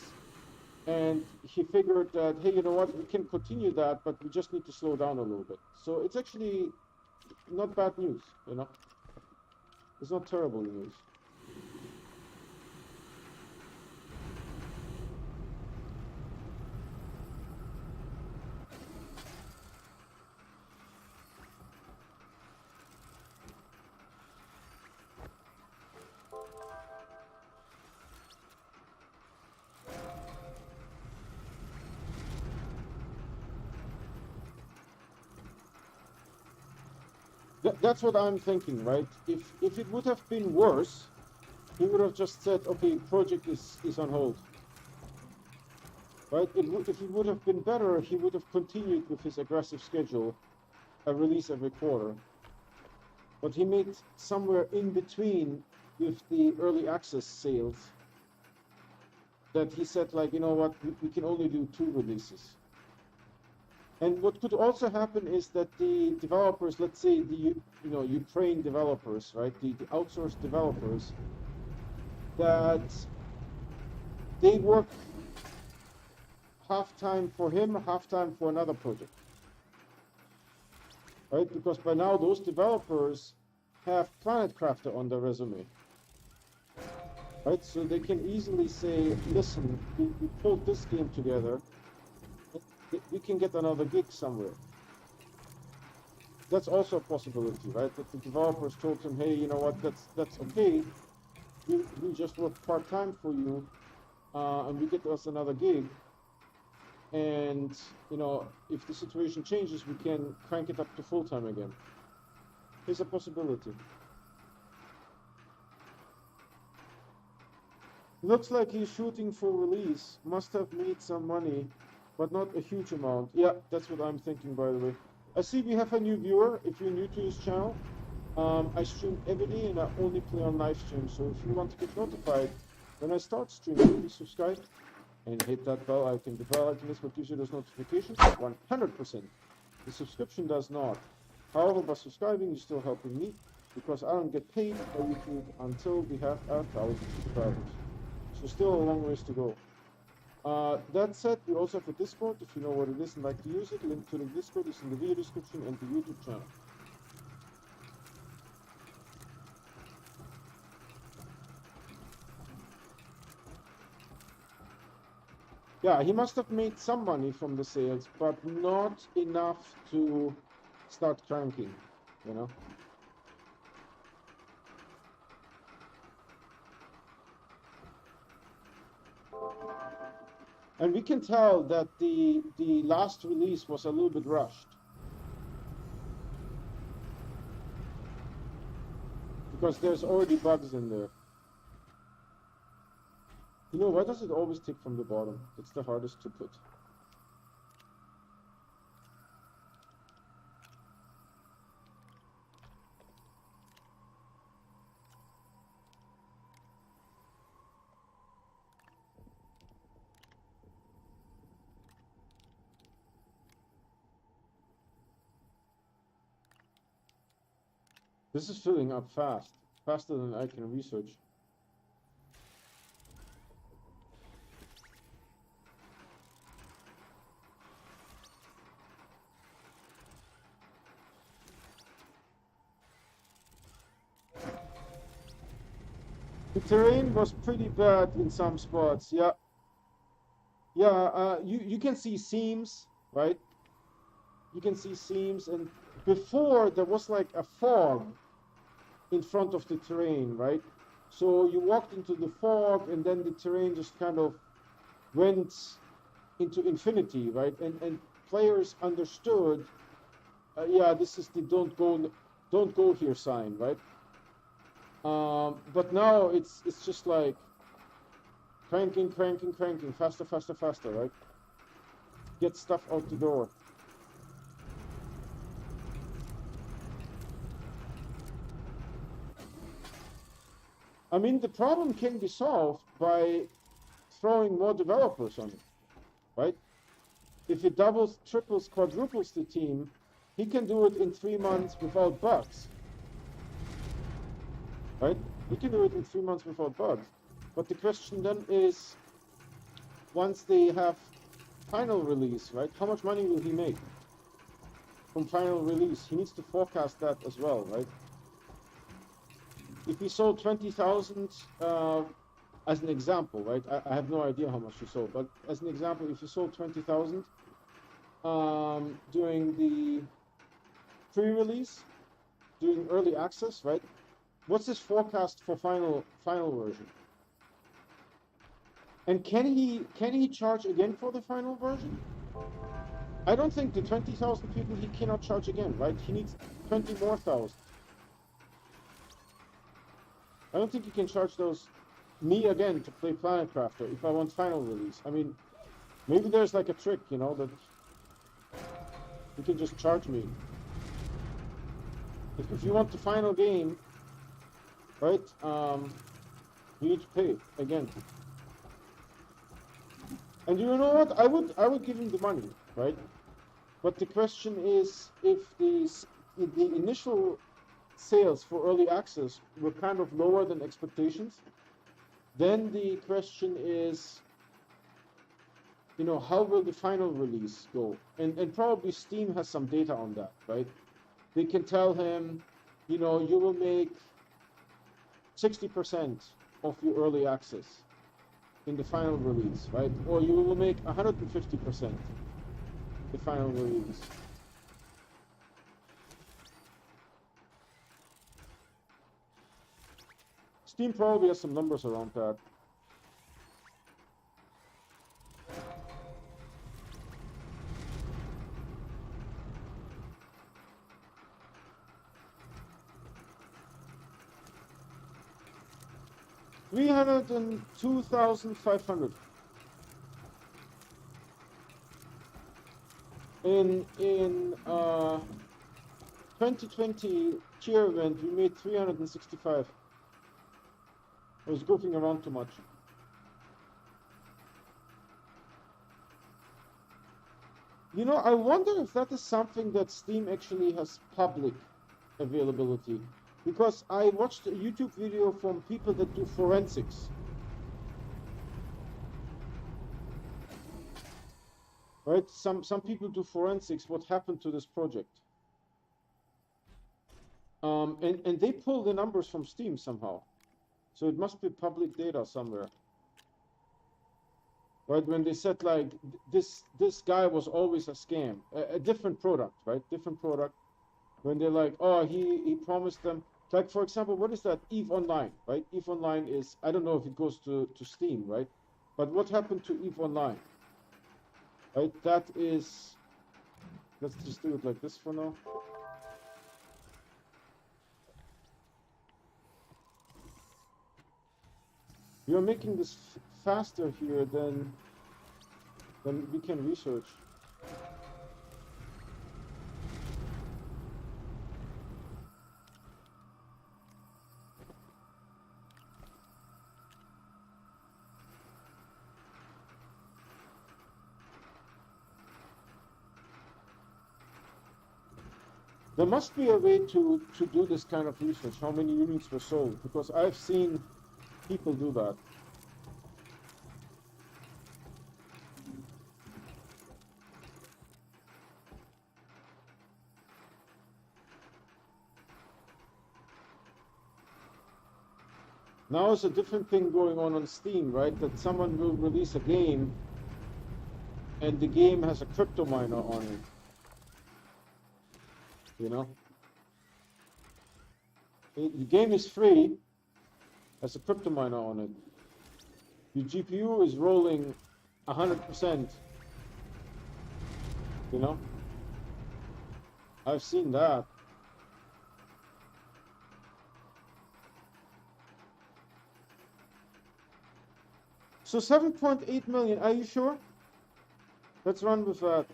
Speaker 1: and he figured that, hey, you know what, we can continue that, but we just need to slow down a little bit. So it's actually not bad news, you know? It's not terrible news. That's what I'm thinking, right? If it would have been worse, he would have just said, okay, project is on hold, right? If it would have been better, he would have continued with his aggressive schedule, a release every quarter. But he made somewhere in between with the early access sales that he said, like, you know what, we can only do 2 releases. And what could also happen is that the developers, let's say the Ukraine developers, right, the outsourced developers, that they work half time for him, half time for another project, right? Because by now those developers have Planet Crafter on their resume, right? So they can easily say, listen, we pulled this game together, we can get another gig somewhere. That's also a possibility, right? That the developers told him, hey, you know what, that's okay. We just work part-time for you, and we get us another gig. And, you know, if the situation changes, we can crank it up to full-time again. It's a possibility. Looks like he's shooting for release. Must have made some money, but not a huge amount. Yeah, that's what I'm thinking, by the way. I see we have a new viewer. If you're new to this channel, I stream every day and I only play on live stream. So if you want to get notified when I start streaming, please subscribe and hit that bell icon. The bell icon is what gives you those notifications. 100%. The subscription does not. However, by subscribing, you're still helping me because I don't get paid by YouTube until we have 1,000 subscribers. So still a long ways to go. That said, we also have a Discord. If you know what it is and like to use it, link to the Discord is in the video description and the YouTube channel. Yeah, he must have made some money from the sales, but not enough to start cranking, you know? And we can tell that the last release was a little bit rushed. Because there's already bugs in there. You know, why does it always tick from the bottom? It's the hardest to put. This is filling up fast, faster than I can research. The terrain was pretty bad in some spots. Yeah, yeah. You can see seams, right? You can see seams, and before there was like a fog in front of the terrain, right? So you walked into the fog, and then the terrain just kind of went into infinity, right? And players understood, yeah, this is the don't go here sign, right? But now it's just like cranking, faster, faster, faster, right? Get stuff out the door. I mean, the problem can be solved by throwing more developers on it, right? If it doubles, triples, quadruples the team, he can do it in 3 months without bugs, right? He can do it in 3 months without bugs. But the question then is, once they have final release, right? How much money will he make from final release? He needs to forecast that as well, right? If he sold 20,000, as an example, right? I have no idea how much he sold, but as an example, if he sold 20,000 during the pre-release, during early access, right? What's his forecast for final version? And can he charge again for the final version? I don't think the 20,000 people he cannot charge again, right? He needs 20 more thousand. I don't think he can charge me again to play Planet Crafter if I want final release. I mean, maybe there's like a trick, you know, that you can just charge me. If you want the final game, right, you need to pay again. And you know what? I would give him the money, right? But the question is, if the initial sales for early access were kind of lower than expectations, then the question is, you know, how will the final release go? And probably Steam has some data on that, right? They can tell him, you know, you will make 60% of your early access in the final release, right? Or you will make 150% the final release. Steam probably has some numbers around that. $302,500 in 2020 cheer event. We made 365. I was goofing around too much. You know, I wonder if that is something that Steam actually has public availability. Because I watched a YouTube video from people that do forensics. Right? Some people do forensics. What happened to this project? And they pull the numbers from Steam somehow. So it must be public data somewhere. Right? When they said like this guy was always a scam, a different product, right? Different product. When they're like, oh, he promised them, like for example, what is that? EVE Online, right? EVE Online is, I don't know if it goes to Steam, right? But what happened to EVE Online? Right? That is, let's just do it like this for now. We are making this faster here than we can research. There must be a way to do this kind of research, how many units were sold, because I've seen people do that. Now it's a different thing going on Steam, right? That someone will release a game and the game has a crypto miner on it. You know? The game is free, has a crypto miner on it. Your GPU is rolling 100%. You know? I've seen that. So 7.8 million, are you sure? Let's run with that.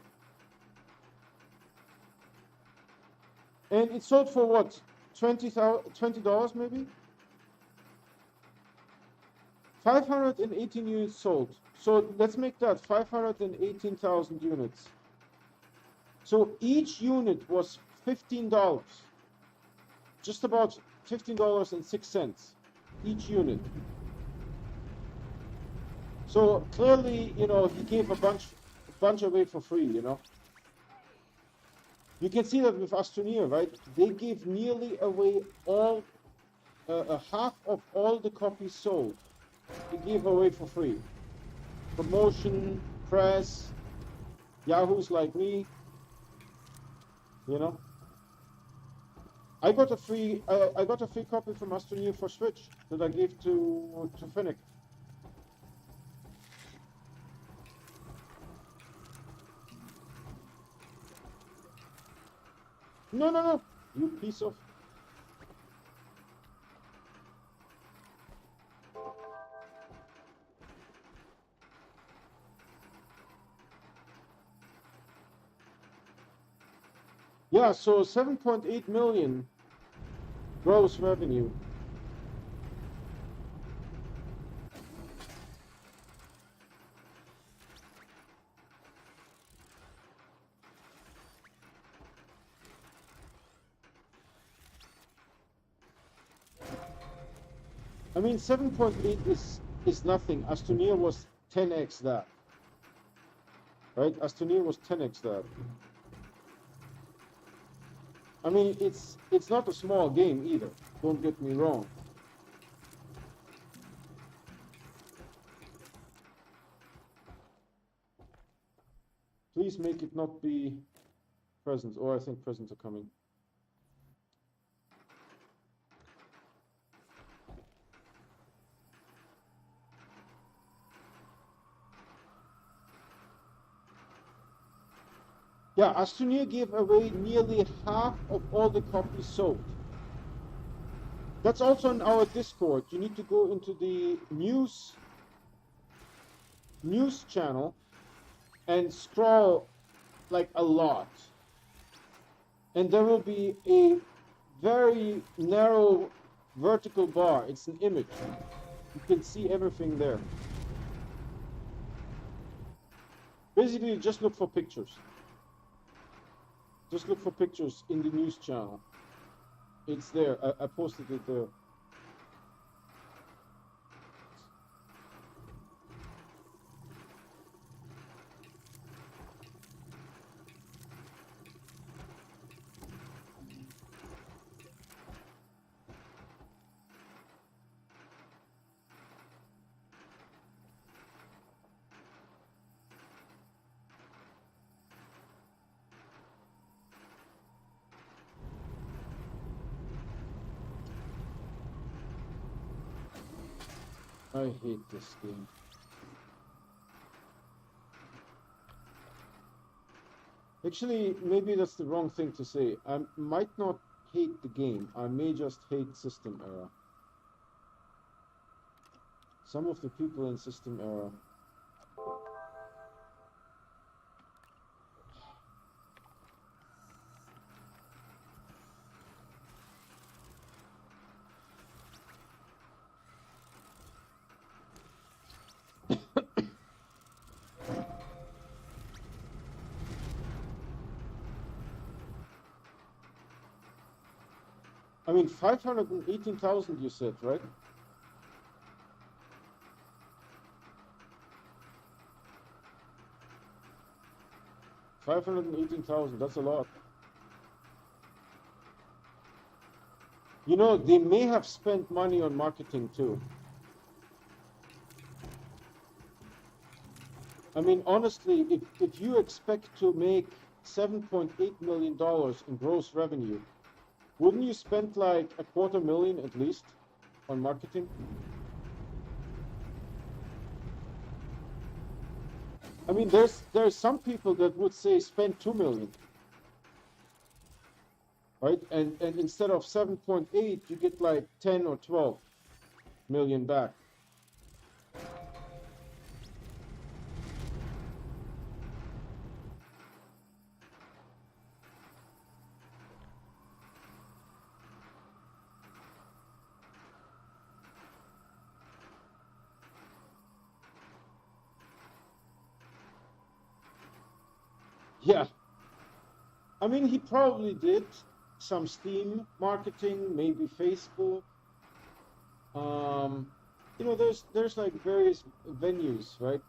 Speaker 1: And it sold for what? $20 maybe? 518 units sold. So let's make that 518,000 units. So each unit was $15. Just about $15.06 each unit. So clearly, you know, he gave a bunch away for free, you know. You can see that with Astroneer, right? They gave nearly away all, half of all the copies sold. They gave away for free. Promotion, press, yahoos like me, you know. I got a free copy from Astroneer for Switch that I gave to Finnick. No, you piece of... Yeah, so 7.8 million gross revenue. I mean, 7.8 is nothing. Astroneer was 10x that. Right? Astroneer was 10x that. I mean, it's not a small game either. Don't get me wrong. Please make it not be presents. Oh, I think presents are coming. Yeah, Astroneer gave away nearly half of all the copies sold. That's also in our Discord. You need to go into the news channel and scroll like a lot. And there will be a very narrow vertical bar. It's an image. You can see everything there. Basically, just look for pictures. Just look for pictures in the news channel. It's there. I posted it there. I hate this game. Actually, maybe that's the wrong thing to say. I might not hate the game. I may just hate System Error. Some of the people in System Error. I mean, 518,000 you said, right? $518,000, that's a lot. You know, they may have spent money on marketing too. I mean, honestly, if you expect to make $7.8 million in gross revenue, wouldn't you spend like $250,000 at least on marketing? I mean, there's some people that would say spend 2 million, right? And instead of 7.8, you get like 10 or 12 million back. Yeah, I mean, he probably did some Steam marketing, maybe Facebook. You know, there's like various venues, right?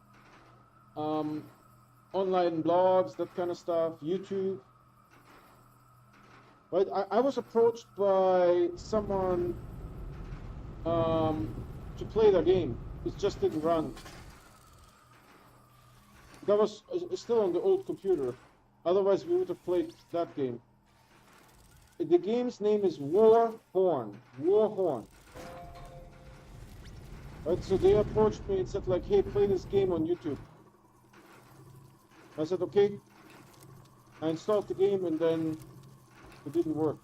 Speaker 1: Online blogs, that kind of stuff, YouTube. Right? I was approached by someone to play the game. It just didn't run. That was still on the old computer. Otherwise, we would have played that game. The game's name is War Horn. War Horn. Right? So they approached me and said like, hey, play this game on YouTube. I said, okay. I installed the game and then it didn't work.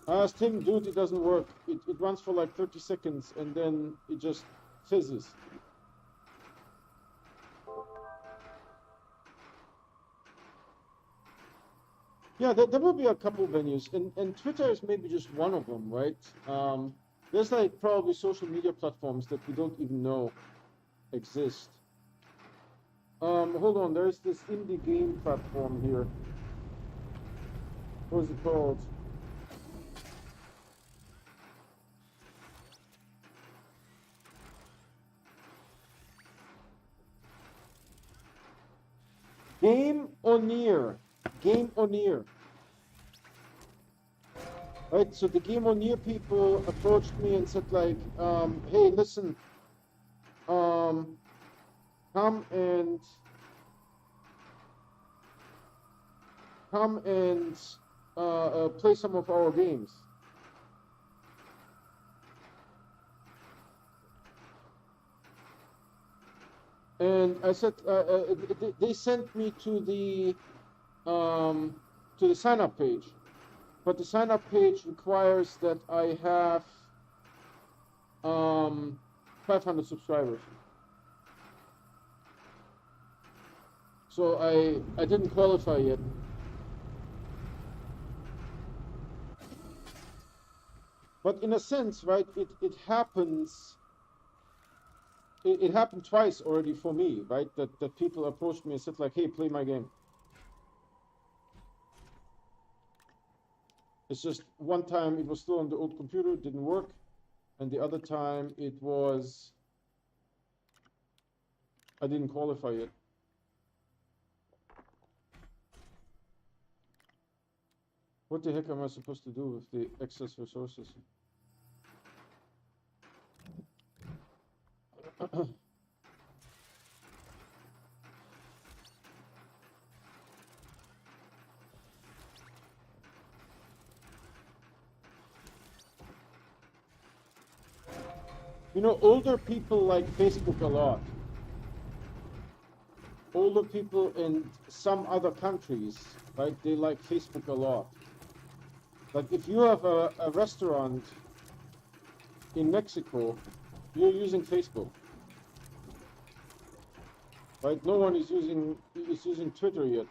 Speaker 1: I asked him, dude, it doesn't work. It runs for like 30 seconds and then it just fizzes. Yeah, there will be a couple venues, and Twitter is maybe just one of them, right? There's like probably social media platforms that we don't even know exist. Hold on, there's this indie game platform here. What is it called? Game-O-Neer. Game-O-Neer. Right, so the Game-O-Neer people approached me and said like, hey, listen, come and play some of our games. And I said, they sent me to the sign-up page, but the sign-up page requires that I have 500 subscribers. So I didn't qualify yet. But in a sense, right, it happens. It happened twice already for me, right? That people approached me and said like, hey, play my game. It's just one time it was still on the old computer, it didn't work. And the other time it was, I didn't qualify yet. What the heck am I supposed to do with the excess resources? You know, older people like Facebook a lot. Older people in some other countries, right, they like Facebook a lot. Like if you have a restaurant in Mexico, you're using Facebook. Right? No one is using Twitter yet.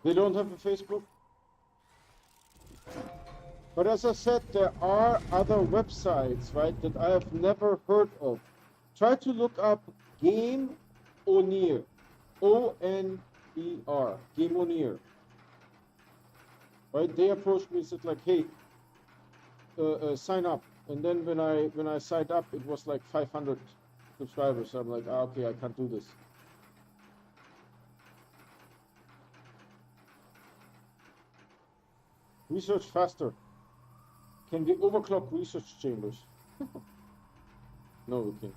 Speaker 1: They don't have a Facebook? But as I said, there are other websites, right, that I have never heard of. Try to look up Game Oneer, O-N-E-R, Game Oneer. Right? They approached me and said like, hey, sign up. And then when I signed up, it was like 500 subscribers. So I'm like, okay, I can't do this. Research faster. Can we overclock research chambers? No, we can't.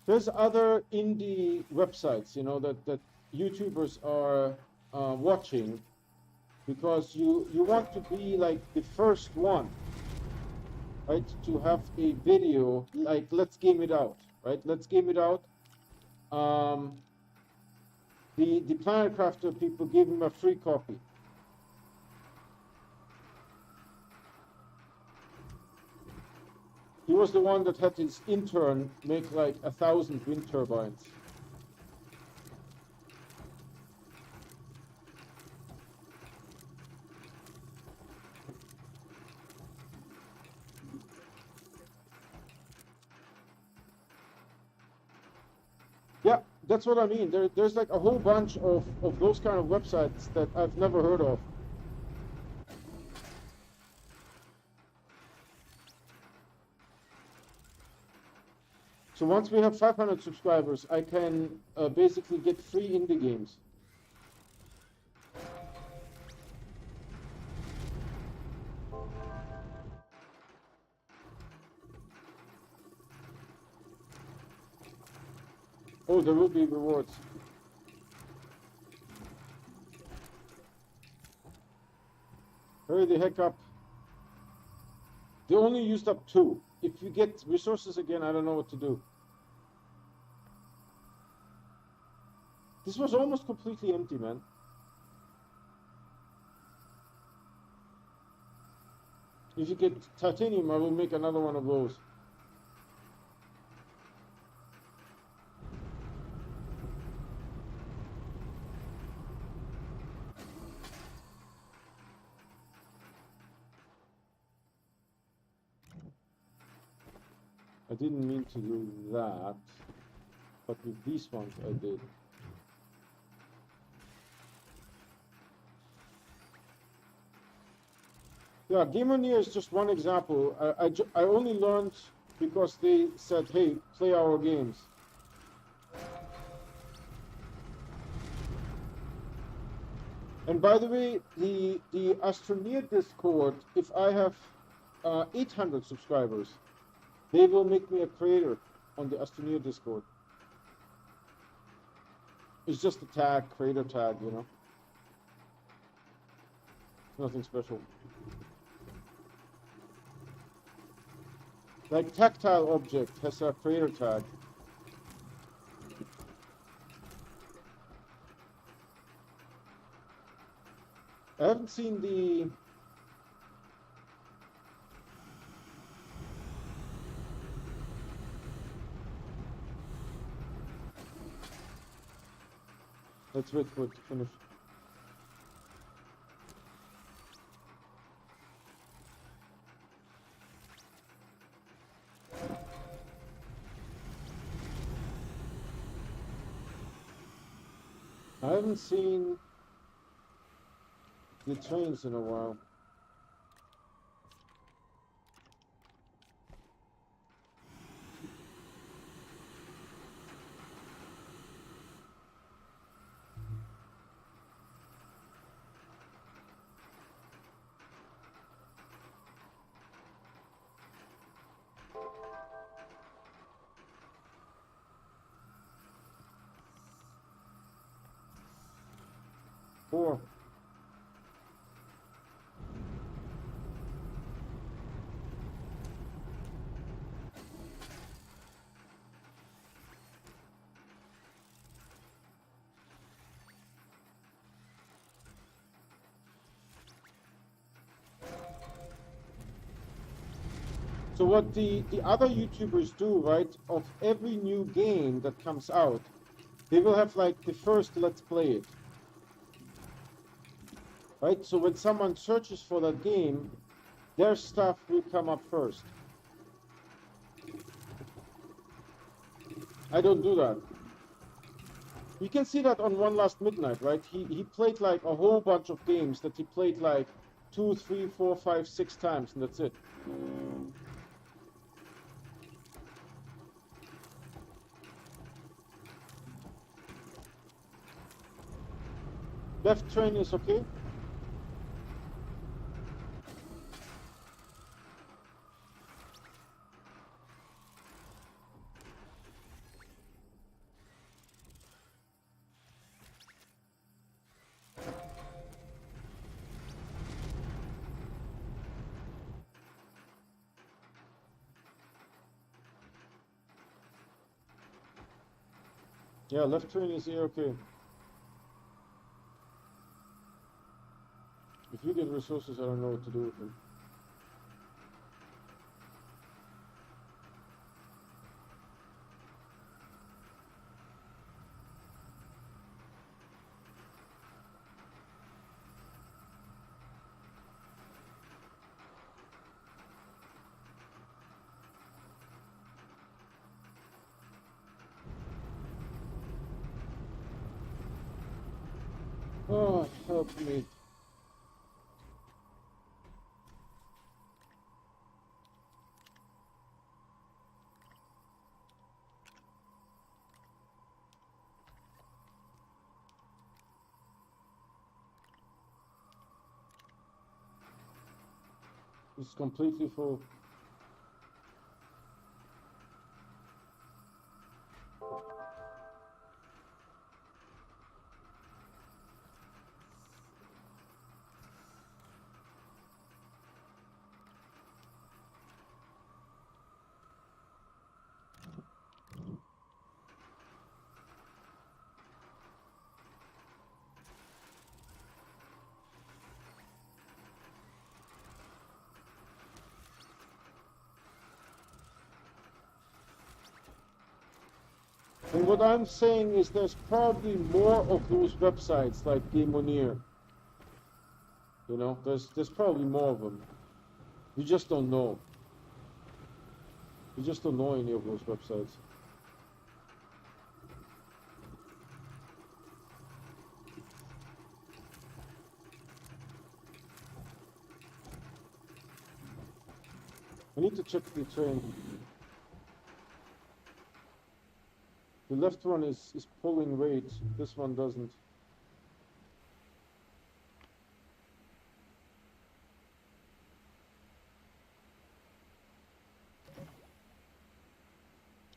Speaker 1: There's other indie websites, you know, that YouTubers are watching, because you want to be like the first one, right, to have a video like Let's Game It Out, right? Let's Game It Out. The Planet Crafter people gave him a free copy. He was the one that had his intern make like 1,000 wind turbines. Yeah, that's what I mean. There's like a whole bunch of those kind of websites that I've never heard of. So once we have 500 subscribers, I can basically get free indie games. Oh, there will be rewards. Hurry the heck up. They only used up 2. If you get resources again, I don't know what to do. This was almost completely empty, man. If you get titanium, I will make another one of those. I didn't mean to do that, but with these ones I did. Yeah, Gamerneer is just one example. I only learned because they said, hey, play our games. And by the way, the Astroneer Discord, if I have 800 subscribers, they will make me a creator on the Astroneer Discord. It's just a tag, creator tag, you know. Nothing special. Like Tactile Object has a creator tag. I haven't seen the... Let's wait for it to finish. I haven't seen the trains in a while. Four. So what the other YouTubers do, right, of every new game that comes out, they will have like the first let's play it. Right? So when someone searches for that game, their stuff will come up first. I don't do that. You can see that on One Last Midnight, right? He played like a whole bunch of games that he played like 2, 3, 4, 5, 6 times, and that's it. Left train is okay. Yeah, left train is here, okay. If you get resources, I don't know what to do with them. Oh, help me. It's completely full. And what I'm saying is there's probably more of those websites like Gamoneer. You know, there's probably more of them. We just don't know. We just don't know any of those websites. I need to check the train. The left one is pulling weight. This one doesn't.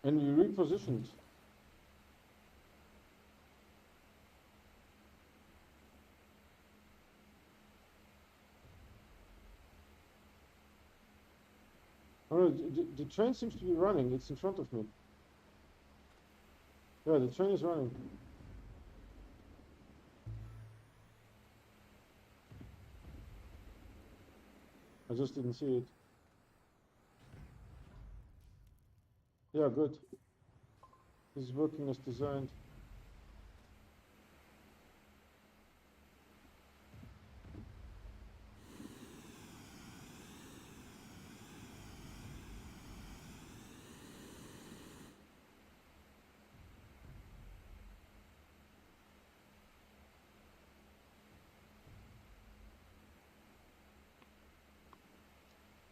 Speaker 1: And we repositioned. Oh, no, the train seems to be running. It's in front of me. Yeah, the train is running. I just didn't see it. Yeah, good. This is working as designed.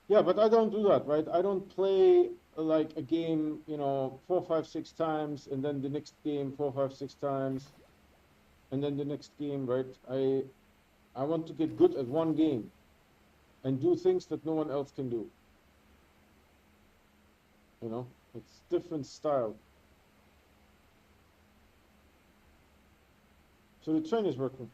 Speaker 1: Yeah, but I don't do that, right? I don't play like a game, you know, 4, 5, 6 times, and then the next game 4, 5, 6 times, and then the next game, right? I want to get good at one game and do things that no one else can do. You know, it's different style. So the train is working.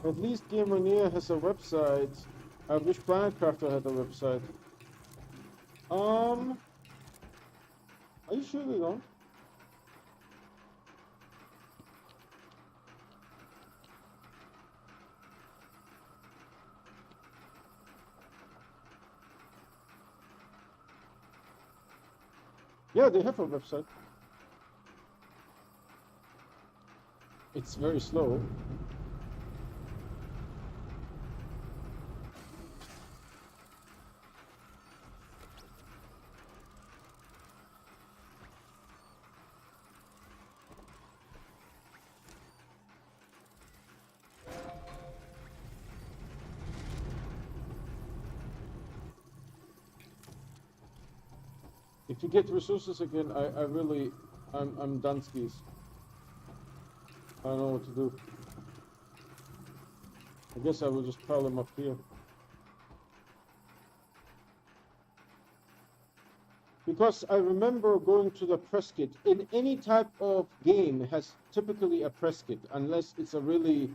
Speaker 1: At least Gamer has a website. I wish Planet Crafter had a website. Are you sure they don't? Yeah, they have a website. It's very slow. If you get resources again, I'm done skis. I don't know what to do. I guess I will just pile them up here. Because I remember going to the press kit. In any type of game has typically a press kit, unless it's a really,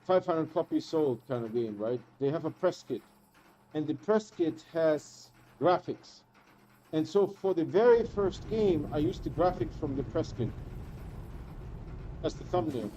Speaker 1: 500 copies sold kind of game, right? They have a press kit. And the press kit has graphics. And so for the very first game, I used the graphic from the press kit as the thumbnail.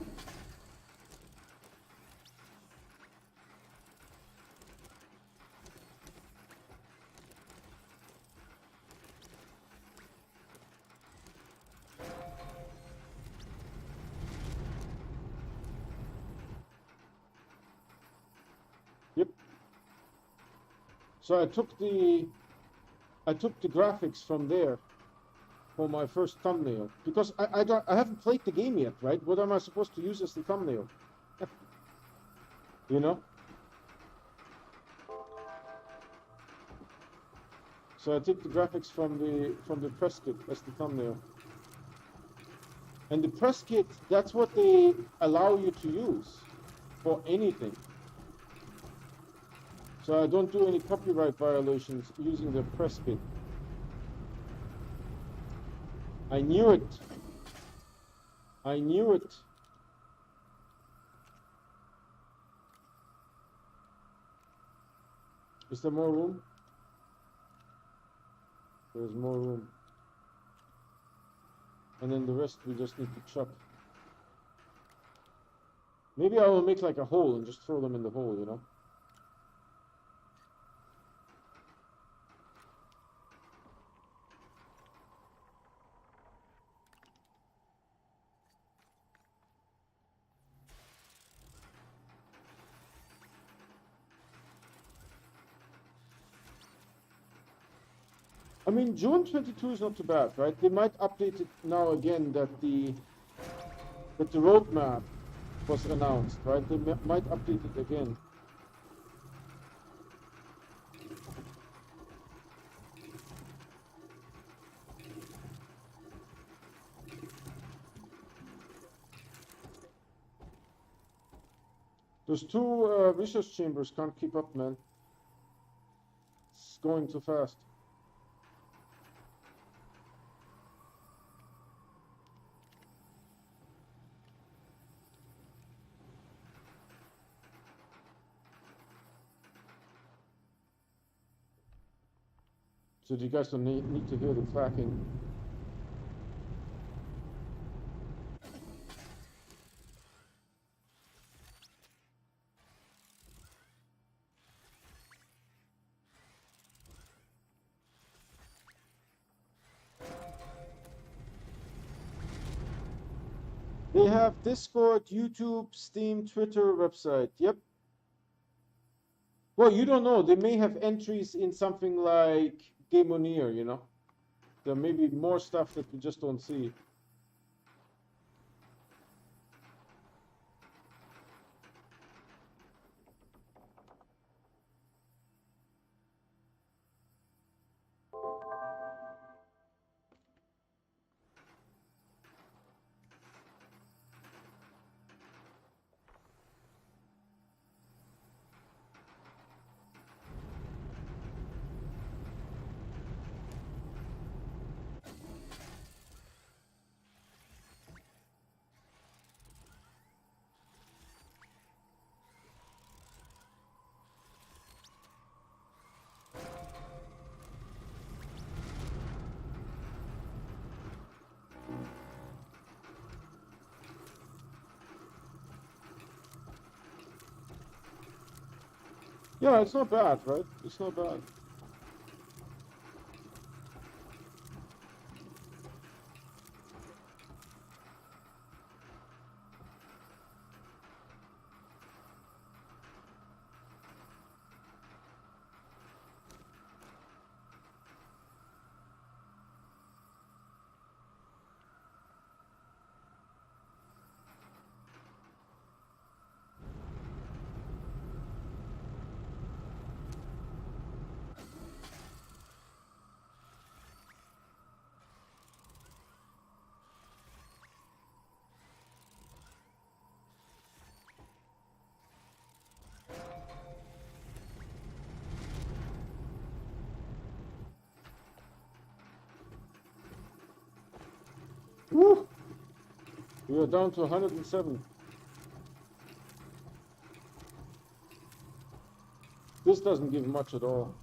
Speaker 1: Yep. So I took the graphics from there for my first thumbnail, because I haven't played the game yet, right? What am I supposed to use as the thumbnail? You know? So I took the graphics from the press kit as the thumbnail. And the press kit, that's what they allow you to use for anything. So I don't do any copyright violations using the press kit. I knew it. I knew it. Is there more room? There's more room. And then the rest we just need to chuck. Maybe I will make like a hole and just throw them in the hole, you know? I mean, June 22 is not too bad, right? They might update it now again that the roadmap was announced, right? They might update it again. Those two research chambers can't keep up, man. It's going too fast. So you guys don't need to hear the clacking. They have Discord, YouTube, Steam, Twitter, website. Yep. Well, you don't know. They may have entries in something like Gamer, you know? There may be more stuff that we just don't see. Yeah, it's not bad, right? It's not bad. Woo! We are down to 107. This doesn't give much at all.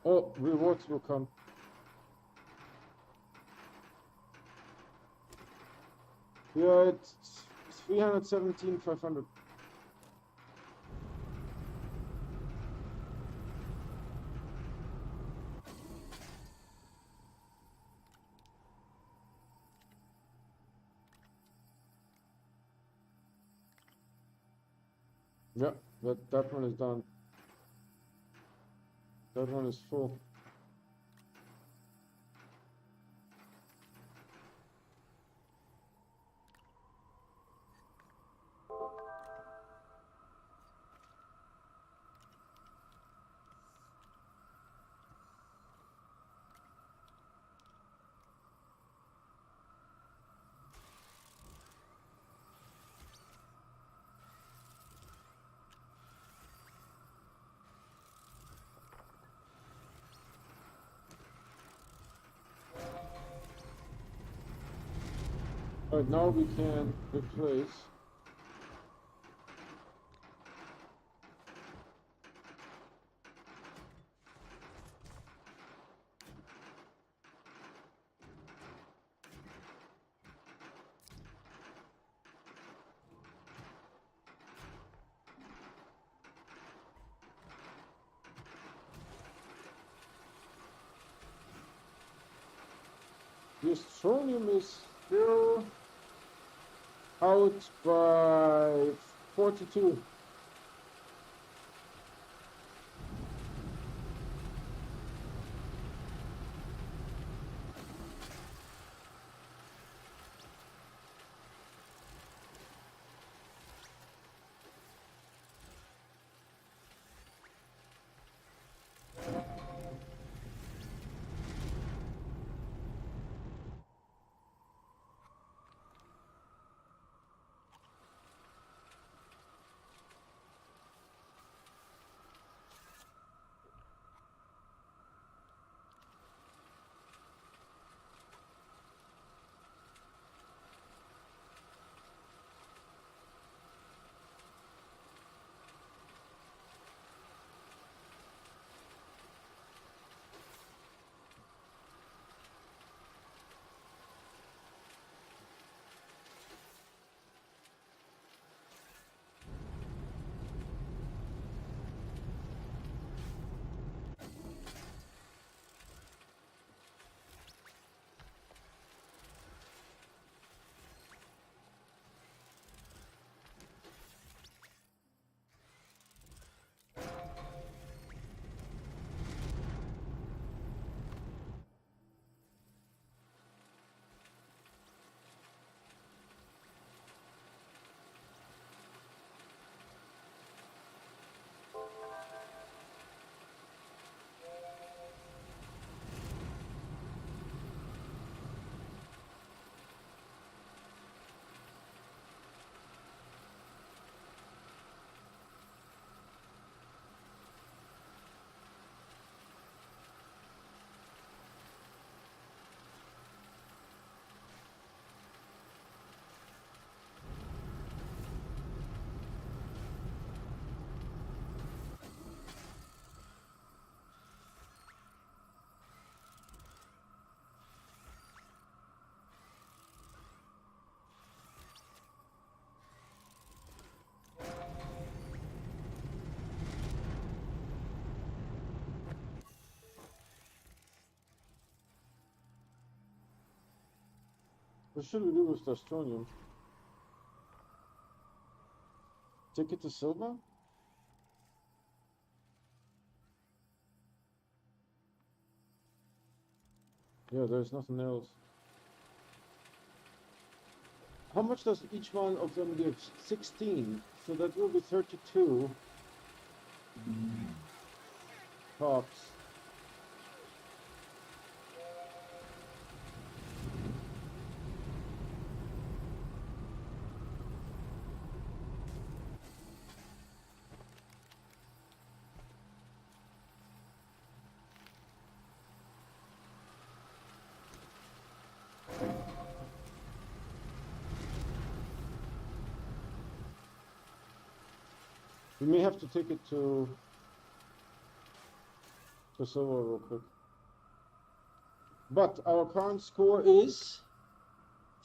Speaker 1: Oh, rewards will come. Yeah, it's 317,500. Yeah, that one is done. That one is full. All right, now we can replace. The Astronium is still out by 42. What should we do with the Astronium? Take it to silver? Yeah, there's nothing else. How much does each one of them give? 16. So that will be 32 tops. We may have to take it to silver real quick. But our current score is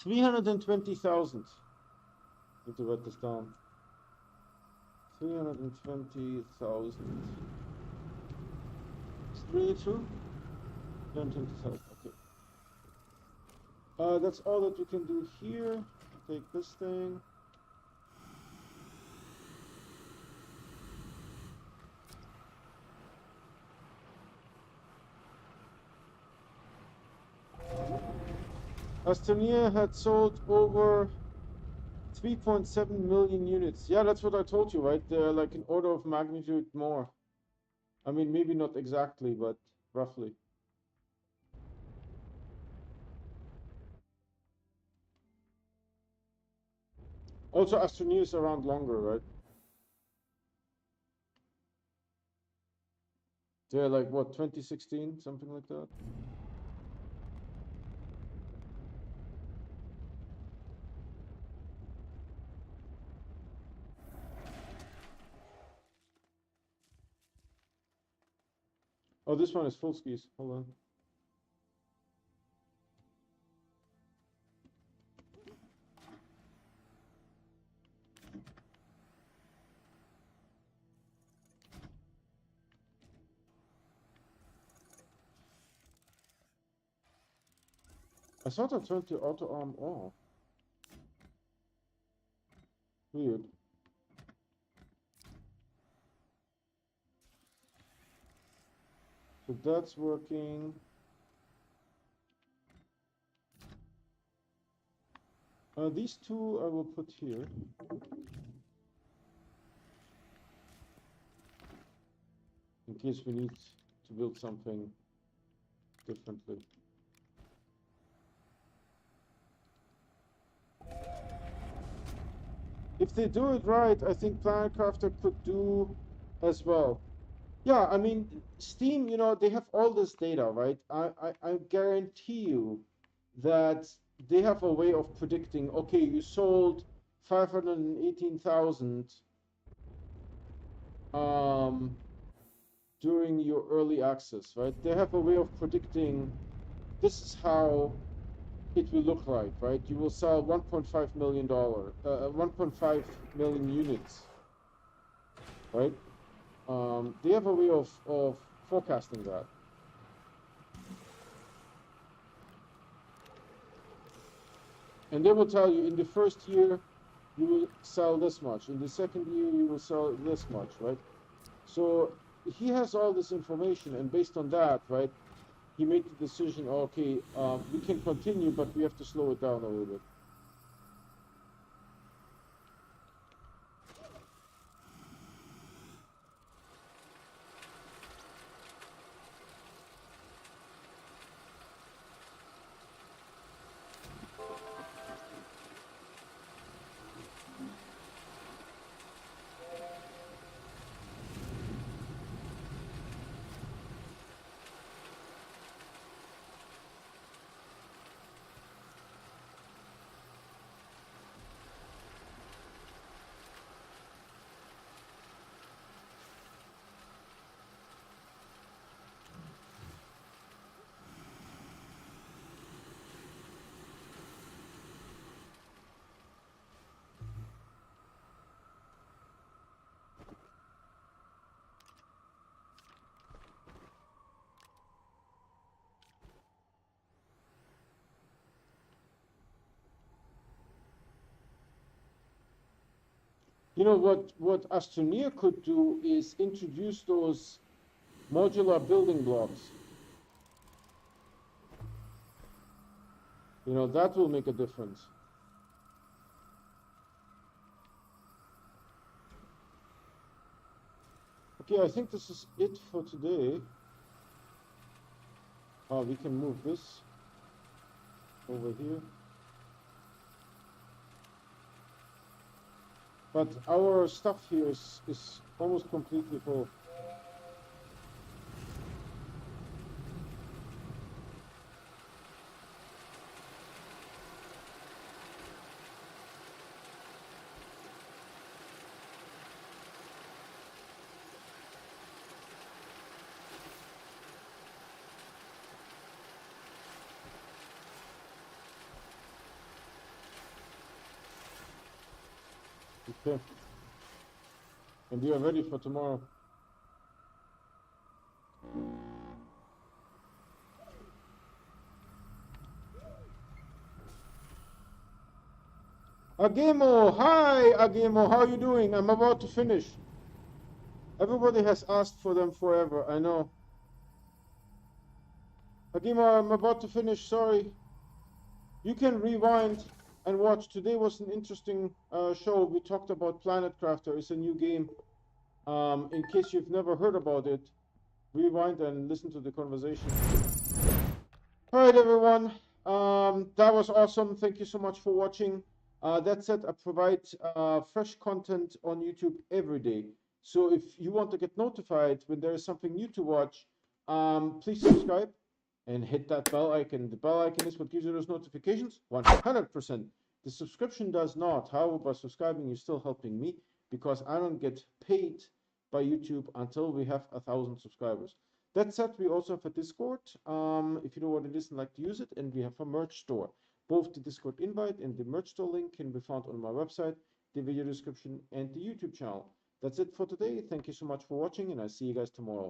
Speaker 1: 320,000. Need to write this down. 320,000. Is it really true? 320,000. Okay. That's all that we can do here. Take this thing. Astroneer had sold over 3.7 million units. Yeah, that's what I told you, right? They're like an order of magnitude more. I mean, maybe not exactly, but roughly. Also, Astroneer is around longer, right? They're like, what, 2016? Something like that? Oh, this one is full skis. Hold on. I thought I turned the auto arm off. Weird. So that's working. These two I will put here. In case we need to build something differently. If they do it right, I think Planetcrafter could do as well. Yeah, I mean, Steam, you know, they have all this data, right? I guarantee you that they have a way of predicting, okay, you sold 518,000 during your early access, right? They have a way of predicting this is how it will look like, right? You will sell $1.5 million, 1.5 million units, right? They have a way of forecasting that. And they will tell you in the first year, you will sell this much. In the second year, you will sell this much, right? So he has all this information, and based on that, right, he made the decision, okay, we can continue, but we have to slow it down a little bit. You know what Astroneer could do is introduce those modular building blocks. You know, that will make a difference. Okay, I think this is it for today. We can move this over here. But our stuff here is almost completely full. Okay. And we are ready for tomorrow. Agemo, hi Agemo, how are you doing? I'm about to finish. Everybody has asked for them forever, I know. Agemo, I'm about to finish, sorry. You can rewind and watch. Today was an interesting show. We talked about Planet Crafter. It's a new game. In case you've never heard about it, rewind and listen to the conversation. All right, everyone. That was awesome. Thank you so much for watching. That said, I provide fresh content on YouTube every day. So if you want to get notified when there is something new to watch, please subscribe and hit that bell icon. The bell icon is what gives you those notifications. 100%. The subscription does not. However, by subscribing, you're still helping me because I don't get paid by YouTube until we have 1,000 subscribers. That said, we also have a Discord, if you know what it is and like to use it, and we have a merch store. Both the Discord invite and the merch store link can be found on my website, the video description, and the YouTube channel. That's it for today. Thank you so much for watching, and I'll see you guys tomorrow.